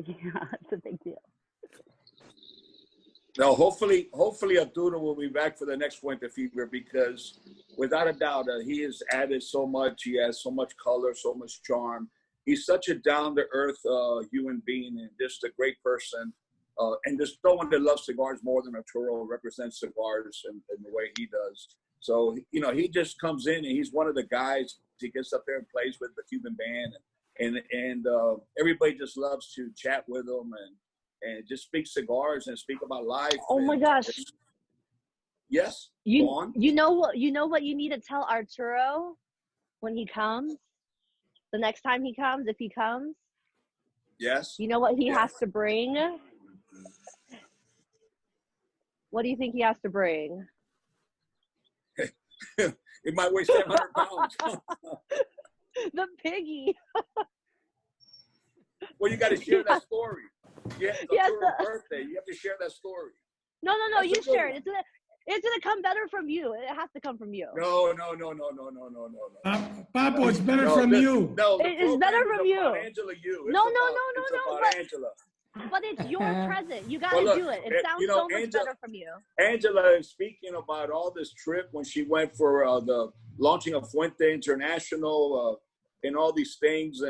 Yeah, it's a big deal. No, hopefully Arturo will be back for the next Fuente Fever because without a doubt, he has added so much. He has so much color, so much charm. He's such a down-to-earth human being and just a great person. And there's no one that loves cigars more than Arturo represents cigars in the way he does. So, you know, he just comes in and he's one of the guys. He gets up there and plays with the Cuban band. And everybody just loves to chat with him and just speak cigars and speak about life. Oh my gosh. Yes. You know what you need to tell Arturo when he comes? The next time he comes, if he comes? Yes. You know what he has to bring? What do you think he has to bring? It might weigh 700 pounds. The piggy. Well, you got to share that story. Yeah, Yes, birthday. You have to share that story. No, you share it. It's gonna come better from you. It has to come from you. No. Papo, it's better from you. No, it's better from you. Angela, you. No. Angela. But it's your present. You gotta do it. It sounds so much better from you. Angela is speaking about all this trip when she went for the launching of Fuente International and all these things,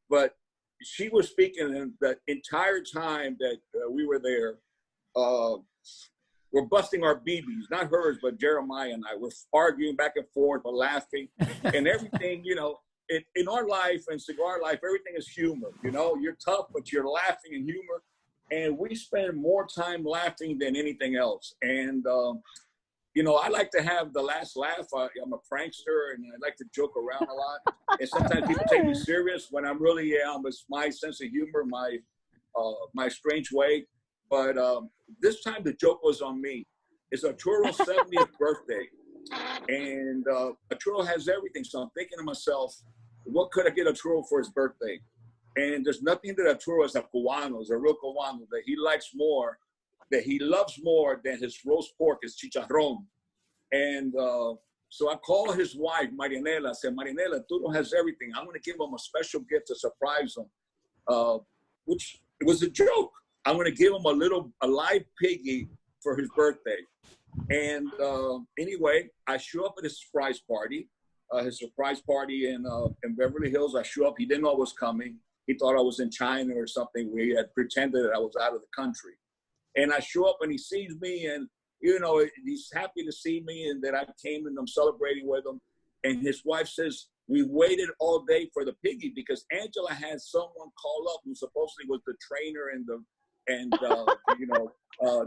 but she was speaking the entire time that we were there. we're busting our BBs, not hers, but Jeremiah and I. We're arguing back and forth, but laughing, and everything. In our life and cigar life, everything is humor. You're tough, but you're laughing and humor, and we spend more time laughing than anything else. And I like to have the last laugh. I'm a prankster, and I like to joke around a lot. And sometimes people take me serious when I'm really, it's my sense of humor, my strange way. But this time the joke was on me. It's Arturo's 70th birthday. And Arturo has everything. So I'm thinking to myself, what could I get Arturo for his birthday? And there's nothing that Arturo is a Cubano, is a real Cubano, that he likes more, that he loves more than his roast pork, his chicharrón. And so I called his wife, Marianela. I said, Marianela, Arturo has everything. I'm going to give him a special gift to surprise him, which it was a joke. I'm going to give him a live piggy for his birthday. And anyway, I show up at his surprise party in Beverly Hills. I show up. He didn't know I was coming. He thought I was in China or something. We had pretended that I was out of the country. And I show up and he sees me and, he's happy to see me and that I came and I'm celebrating with him. And his wife says, we waited all day for the piggy because Angela had someone call up who supposedly was the trainer and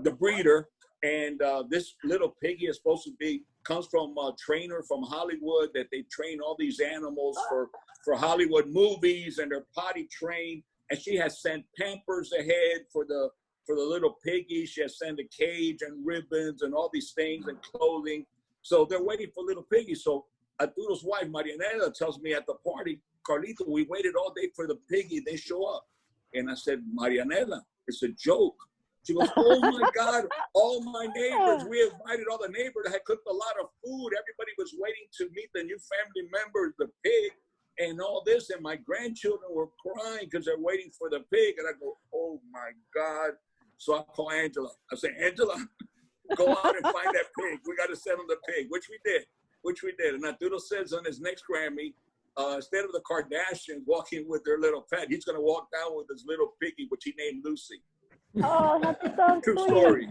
the breeder. And this little piggy is supposed to comes from a trainer from Hollywood that they train all these animals for Hollywood movies, and they're potty trained. And she has sent Pampers ahead for the little piggy. She has sent a cage and ribbons and all these things and clothing. So they're waiting for little piggy. So Arturo's wife, Marianela, tells me at the party, Carlito, we waited all day for the piggy. They show up. And I said, Marianela, it's a joke. She goes, oh my God, all my neighbors, we invited all the neighbors. I had cooked a lot of food. Everybody was waiting to meet the new family members, the pig, and all this. And my grandchildren were crying because they're waiting for the pig. And I go, oh my God. So I call Angela. I say, Angela, go out and find that pig. We got to send him the pig, which we did. And Arturo says on his next Grammy, instead of the Kardashians walking with their little pet, he's going to walk down with his little piggy, which he named Lucy. Oh, that's so True sweet. story.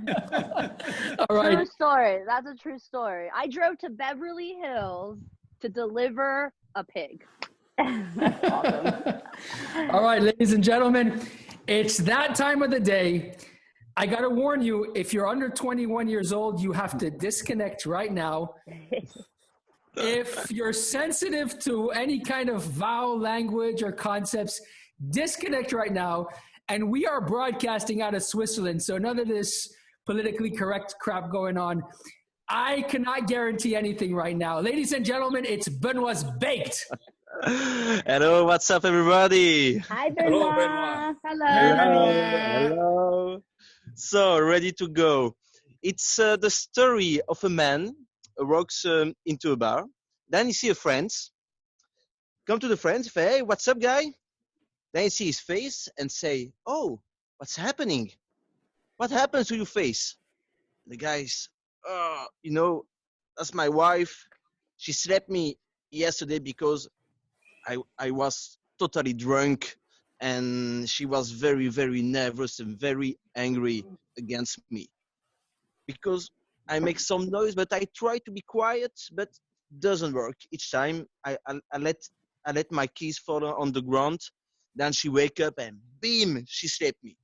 All right. True story. That's a true story. I drove to Beverly Hills to deliver a pig. That's awesome. All right, ladies and gentlemen, it's that time of the day. I got to warn you, if you're under 21 years old, you have to disconnect right now. If you're sensitive to any kind of vowel language or concepts, disconnect right now. And we are broadcasting out of Switzerland, so none of this politically correct crap going on. I cannot guarantee anything right now. Ladies and gentlemen, it's Benoit's Baked. Hello, what's up, everybody? Hi, Hello, Benoit. Benoit. Hello. So, ready to go. It's the story of a man who walks into a bar. Then you see a friend. Come to the friend, say, hey, what's up, guy? Then you see his face and say, oh, what's happening? What happened to your face? The guy's, that's my wife. She slapped me yesterday because I was totally drunk and she was very, very nervous and very angry against me. Because I make some noise, but I try to be quiet, but doesn't work. Each time I let my keys fall on the ground. Then she wake up and beam, she slapped me.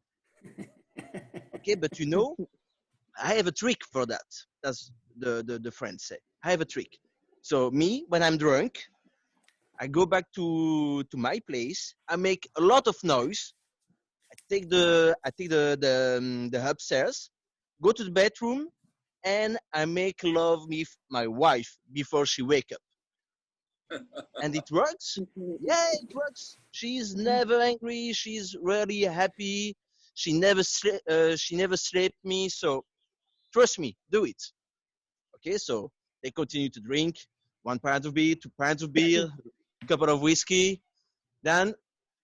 Okay, but I have a trick for that. That's the friends say. I have a trick. So me, when I'm drunk, I go back to my place. I make a lot of noise. I take the upstairs, go to the bedroom, and I make love with my wife before she wake up. And it works. Yeah, it works. She's never angry. She's really happy. She never slapped me. So trust me, do it. Okay, so they continue to drink. 1 pint of beer, 2 pints of beer, a couple of whiskey. Then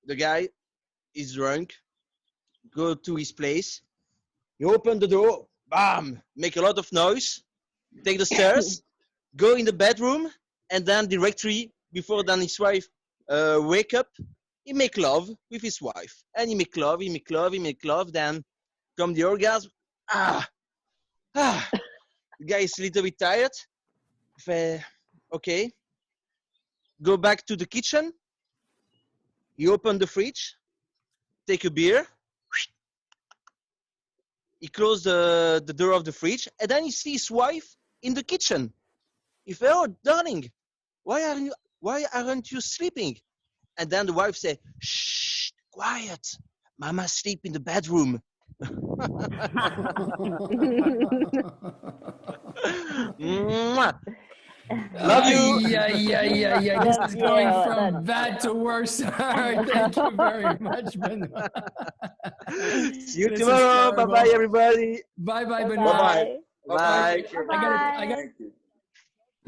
the guy is drunk. Go to his place. You open the door. Bam! Make a lot of noise. Take the stairs. Go in the bedroom. And then directly, before then his wife wake up, he make love with his wife. And he make love. Then come the orgasm. The guy is a little bit tired. Okay. Go back to the kitchen. He opened the fridge. Take a beer. He closed the door of the fridge, and then he sees his wife in the kitchen. He said, "Oh, darling, why aren't you sleeping?" And then the wife said, "Shh, quiet. Mama sleep in the bedroom." Mwah. Love you. Yeah. This Love is going you. from bad to worse. All right, thank you very much, Benoit. See you This is tomorrow. Bye terrible. bye, everybody. Bye, Benoit. Bye-bye. Bye. Take care. I got Thank you.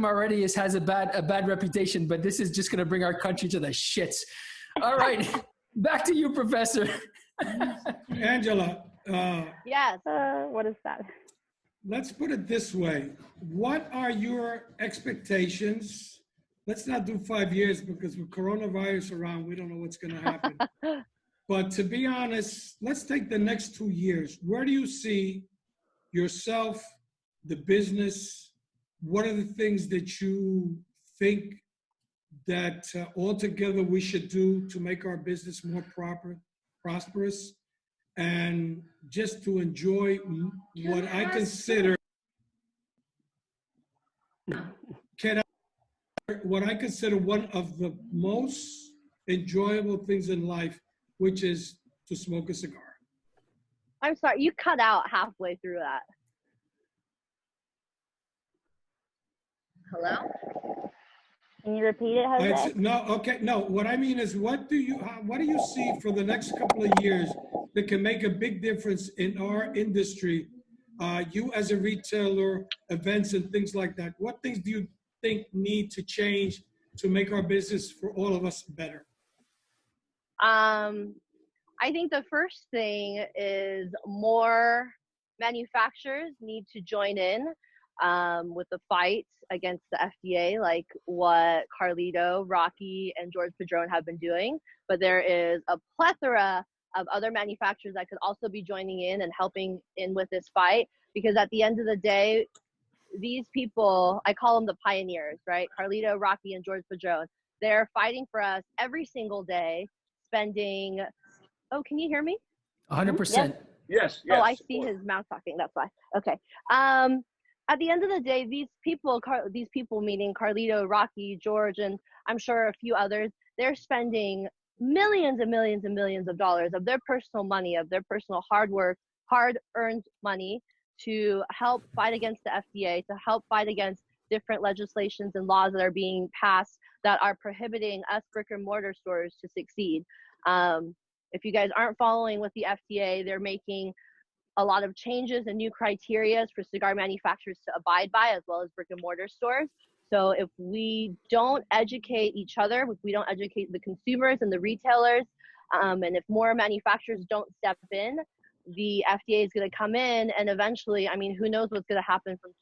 already has a bad reputation, but this is just going to bring our country to the shits. All right, back to you, Professor. Angela, Yes. What is that? let's put it this way. What are your expectations? Let's not do 5 years because with coronavirus around, we don't know what's going to happen. But to be honest, let's take the next 2 years. Where do you see yourself, the business? What are the things that you think that altogether we should do to make our business more prosperous, and just to enjoy what I consider one of the most enjoyable things in life, which is to smoke a cigar. I'm sorry, you cut out halfway through that. Hello? Can you repeat it, Jose? No. What I mean is, what do you see for the next couple of years that can make a big difference in our industry? You as a retailer, events and things like that. What things do you think need to change to make our business for all of us better? I think the first thing is more manufacturers need to join in with the fight against the FDA, like what Carlito, Rocky, and George Padron have been doing. But there is a plethora of other manufacturers that could also be joining in and helping in with this fight, because at the end of the day, these people, I call them the pioneers, right? Carlito, Rocky, and George Padron. They're fighting for us every single day, spending, oh, can you hear me? 100%. Yes. Oh, I see his mouth talking. That's why. Okay. At the end of the day, these people meaning Carlito, Rocky, George, and I'm sure a few others, they're spending millions and millions and millions of dollars of their personal money, of their personal hard-earned money to help fight against the FDA, to help fight against different legislations and laws that are being passed that are prohibiting us brick and mortar stores to succeed. If you guys aren't following with the FDA, they're making a lot of changes and new criteria for cigar manufacturers to abide by, as well as brick and mortar stores. So if we don't educate each other, if we don't educate the consumers and the retailers, and if more manufacturers don't step in, the FDA is going to come in, and eventually, I mean, who knows what's going to happen from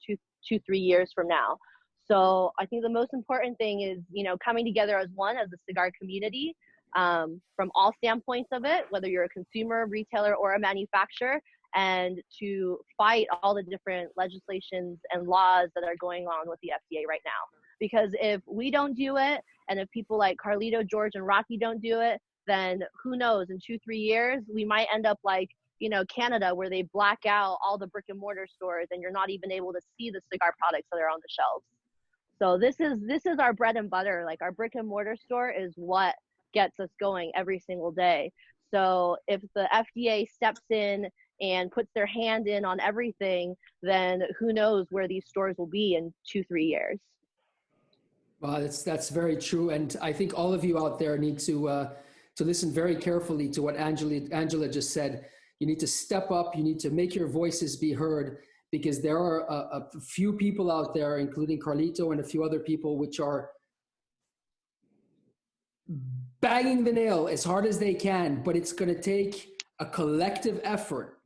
3 years from now. So I think the most important thing is, coming together as one, as a cigar community, from all standpoints of it, whether you're a consumer, retailer, or a manufacturer, and to fight all the different legislations and laws that are going on with the FDA right now. Because if we don't do it, and if people like Carlito, George, and Rocky don't do it, then who knows, in 2-3 years, we might end up like, Canada, where they black out all the brick and mortar stores and you're not even able to see the cigar products that are on the shelves. So this is our bread and butter. Like, our brick and mortar store is what gets us going every single day. So if the FDA steps in and puts their hand in on everything, then who knows where these stores will be in 2-3 years. Well, that's very true. And I think all of you out there need to listen very carefully to what Angela just said. You need to step up. You need to make your voices be heard, because there are a few people out there, including Carlito and a few other people, which are banging the nail as hard as they can, but it's going to take a collective effort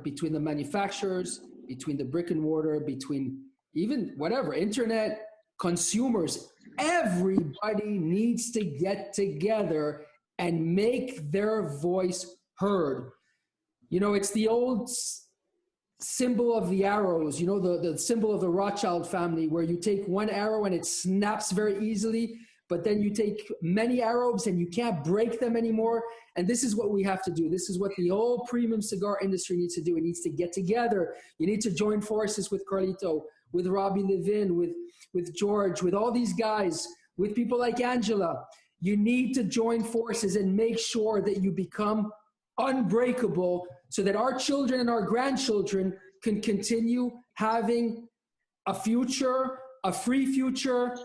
between the manufacturers, between the brick and mortar, between even whatever, internet, consumers. Everybody needs to get together and make their voice heard. It's the old symbol of the arrows, you know, the symbol of the Rothschild family, where you take one arrow and it snaps very easily, but then you take many arrows and you can't break them anymore. And this is what we have to do. This is what the whole premium cigar industry needs to do. It needs to get together. You need to join forces with Carlito, with Robbie Levin, with George, with all these guys, with people like Angela. You need to join forces and make sure that you become unbreakable so that our children and our grandchildren can continue having a future, a free future,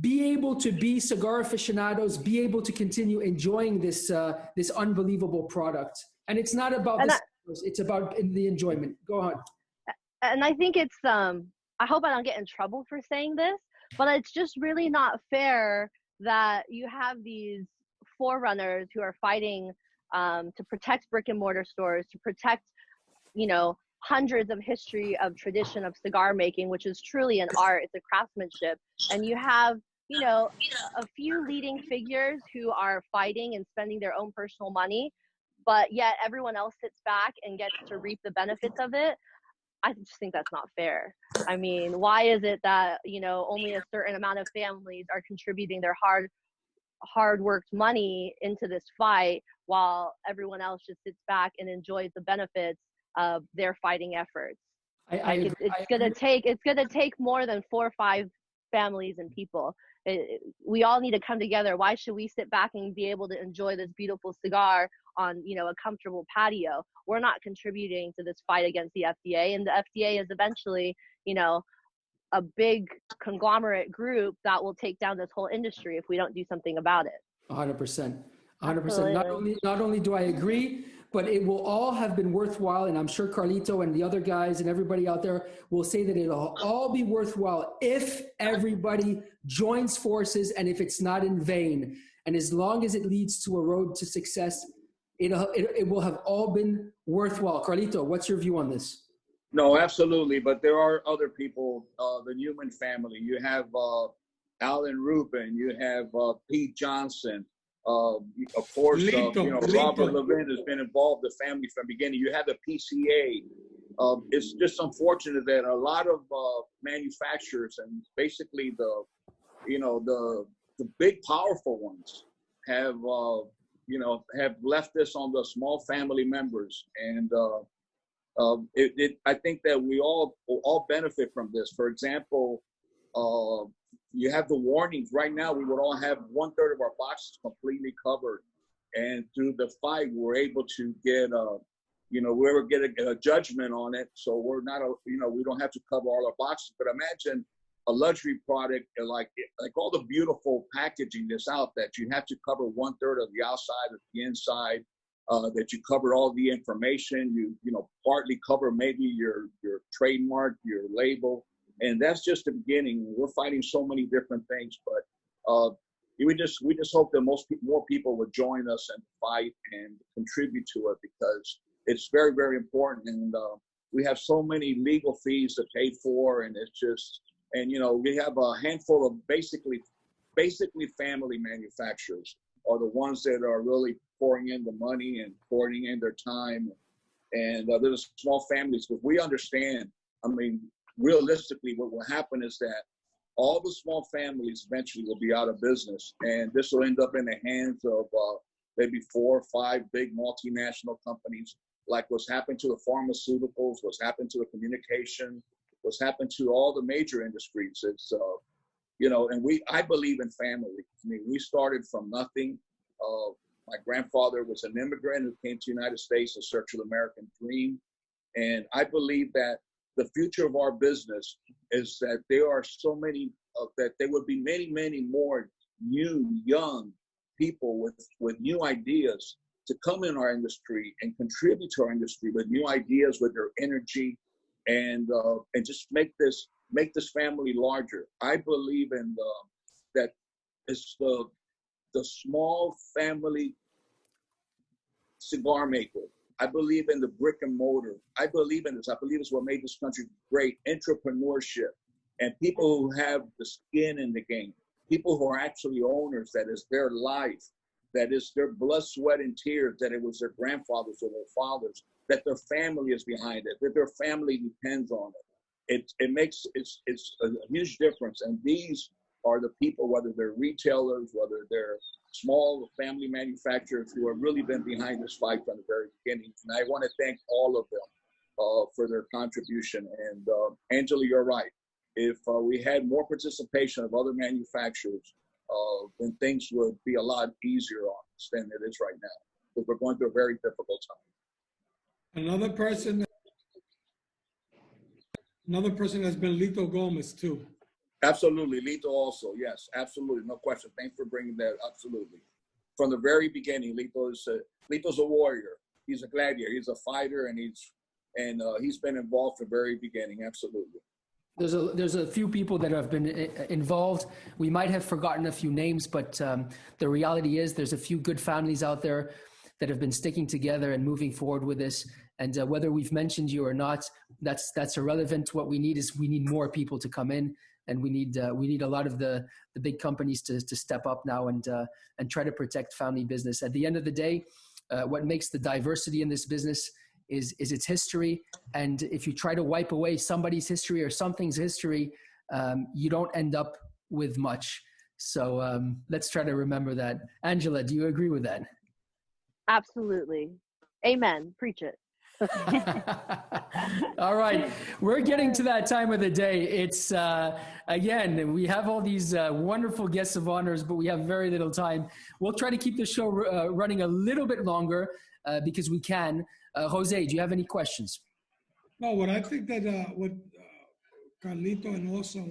be able to be cigar aficionados, be able to continue enjoying this this unbelievable product. And it's not about this, it's about the enjoyment. Go on. And I think it's I hope I don't get in trouble for saying this, but it's just really not fair that you have these forerunners who are fighting to protect brick and mortar stores, to protect, you know, hundreds of history of tradition of cigar making, which is truly an art, it's a craftsmanship. And you have, you know, a few leading figures who are fighting and spending their own personal money, but yet everyone else sits back and gets to reap the benefits of it. I just think that's not fair. I mean, why is it that, you know, only a certain amount of families are contributing their hard worked money into this fight while everyone else just sits back and enjoys the benefits of their fighting efforts? It's gonna take more than 4 or 5 families and people. We all need to come together. Why should we sit back and be able to enjoy this beautiful cigar on, you know, a comfortable patio? We're not contributing to this fight against the FDA, and the FDA is eventually, you know, a big conglomerate group that will take down this whole industry if we don't do something about it. 100%. 100%. Not only do I agree, but it will all have been worthwhile. And I'm sure Carlito and the other guys and everybody out there will say that it'll all be worthwhile if everybody joins forces and if it's not in vain. And as long as it leads to a road to success, it will have all been worthwhile. Carlito, what's your view on this? No, absolutely. But there are other people, the Newman family. You have Alan Rubin. You have Pete Johnson. Of course, Robert Levin has been involved, the family from the beginning. You have the PCA. It's just unfortunate that a lot of manufacturers and basically the big powerful ones have left this on the small family members, and I think that we all benefit from this. For example, you have the warnings. Right now, we would all have 1/3 of our boxes completely covered. And through the fight, we're able to get, a judgment on it. So we're not, we don't have to cover all our boxes. But imagine a luxury product like all the beautiful packaging that's out that you have to cover 1/3 of the outside of the inside, that you cover all the information. You partly cover maybe your trademark, your label. And that's just the beginning. We're fighting so many different things, but we just hope that more people would join us and fight and contribute to it, because it's very, very important. And we have so many legal fees to pay for, and it's just, and we have a handful of basically family manufacturers are the ones that are really pouring in the money and pouring in their time, and there's small families, because we understand. I mean, realistically, what will happen is that all the small families eventually will be out of business, and this will end up in the hands of maybe 4 or 5 big multinational companies, like what's happened to the pharmaceuticals, what's happened to the communication, what's happened to all the major industries. It's, and I believe in family. I mean, we started from nothing. My grandfather was an immigrant who came to the United States in search of the American dream. And I believe that the future of our business is that there are so many, that there would be many, many more young people with new ideas to come in our industry and contribute to our industry with new ideas, with their energy, and just make this family larger. I believe in that it's the small family cigar maker. I believe in the brick and mortar. I believe in this. I believe it's what made this country great. Entrepreneurship and people who have the skin in the game. People who are actually owners, that is their life, that is their blood, sweat, and tears, that it was their grandfathers or their fathers. that their family is behind it, that their family depends on it. It makes it's a huge difference. And these are the people, whether they're retailers, whether they're small family manufacturers, who have really been behind this fight from the very beginning. And I want to thank all of them for their contribution. And Angela, you're right. If we had more participation of other manufacturers, then things would be a lot easier on us than it is right now, because we're going through a very difficult time. Another person has been Lito Gomez too. Absolutely, Lito also, yes, absolutely, no question. Thanks for bringing that, absolutely. From the very beginning, Lito's a warrior. He's a gladiator. He's a fighter, and he's been involved from the very beginning, absolutely. There's a few people that have been involved. We might have forgotten a few names, but the reality is there's a few good families out there that have been sticking together and moving forward with this. And whether we've mentioned you or not, that's irrelevant. What we need more people to come in, and we need a lot of the big companies to step up now and try to protect family business. At the end of the day, what makes the diversity in this business is its history. And if you try to wipe away somebody's history or something's history, you don't end up with much. So let's try to remember that. Angela, do you agree with that? Absolutely. Amen. Preach it. All right. We're getting to that time of the day. It's, again, we have all these wonderful guests of honors, but we have very little time. We'll try to keep the show running a little bit longer because we can. Jose, do you have any questions? No, what I think that what Carlito and also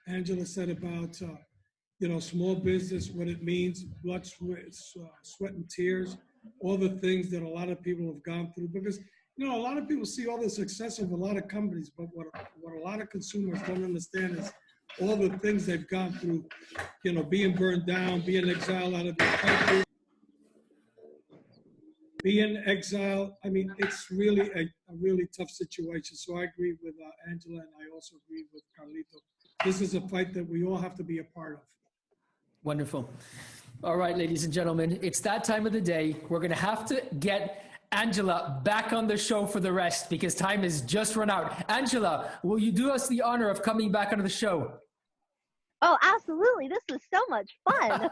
Angela said about, small business, what it means, blood, sweat and tears, all the things that a lot of people have gone through. Because, a lot of people see all the success of a lot of companies, but what a lot of consumers don't understand is all the things they've gone through, being burned down, being exiled out of their country, being exiled. I mean, it's really a really tough situation. So I agree with Angela, and I also agree with Carlito. This is a fight that we all have to be a part of. Wonderful. All right, ladies and gentlemen, it's that time of the day. We're going to have to get Angela back on the show for the rest because time has just run out. Angela, will you do us the honor of coming back onto the show? Oh, absolutely. This is so much fun.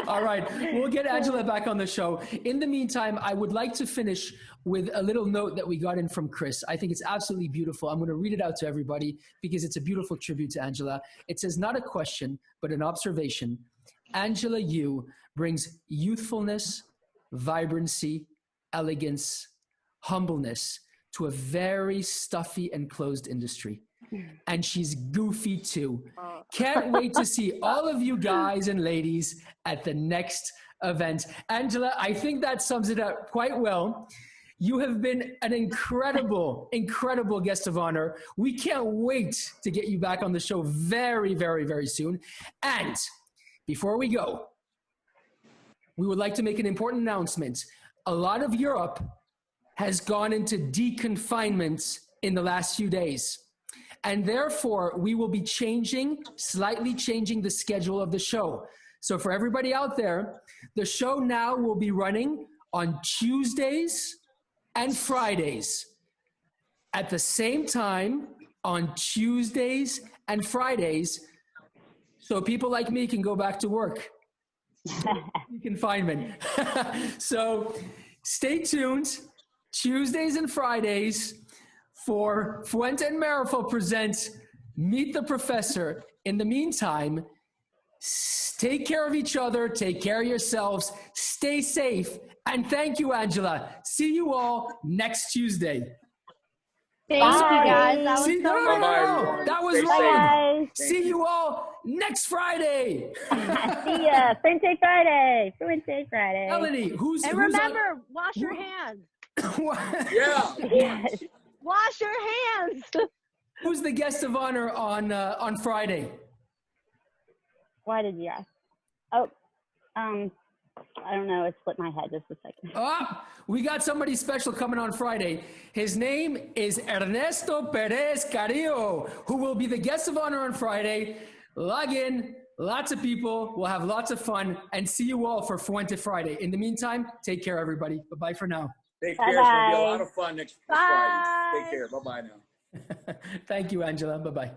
All right. We'll get Angela back on the show. In the meantime, I would like to finish with a little note that we got in from Chris. I think it's absolutely beautiful. I'm going to read it out to everybody because it's a beautiful tribute to Angela. It says, not a question, but an observation. Angela Yu brings youthfulness, vibrancy, elegance, humbleness to a very stuffy and closed industry. And she's goofy too. Can't wait to see all of you guys and ladies at the next event. Angela, I think that sums it up quite well. You have been an incredible, incredible guest of honor. We can't wait to get you back on the show very, very, very soon. And before we go, we would like to make an important announcement. A lot of Europe has gone into deconfinement in the last few days. And therefore, we will be slightly changing the schedule of the show. So for everybody out there, the show now will be running on Tuesdays and Fridays at the same time on Tuesdays and Fridays. So people like me can go back to work. Confinement. So stay tuned. Tuesdays and Fridays for Fuente and Meerapfel present Meet the Professor. In the meantime, take care of each other, take care of yourselves, stay safe, and thank you, Angela. See you all next Tuesday. Thank you, guys. That was so Bye-bye. That was Stay wrong. safe. See you all next Friday. See ya. Fuente Friday. Fuente Friday. Melanie, who's remember, wash your hands. Yeah. Yes. Wash your hands. Who's the guest of honor on Friday? Why did you ask? Oh, I don't know. It slipped my head just a second. Oh, we got somebody special coming on Friday. His name is Ernesto Perez Carillo, who will be the guest of honor on Friday. Log in. Lots of people. We'll have lots of fun and see you all for Fuente Friday. In the meantime, take care, everybody. Bye-bye for now. Take care. It's gonna be a Bye-bye. lot of fun next Bye. Friday. Take care. Bye bye now. Thank you, Angela. Bye bye.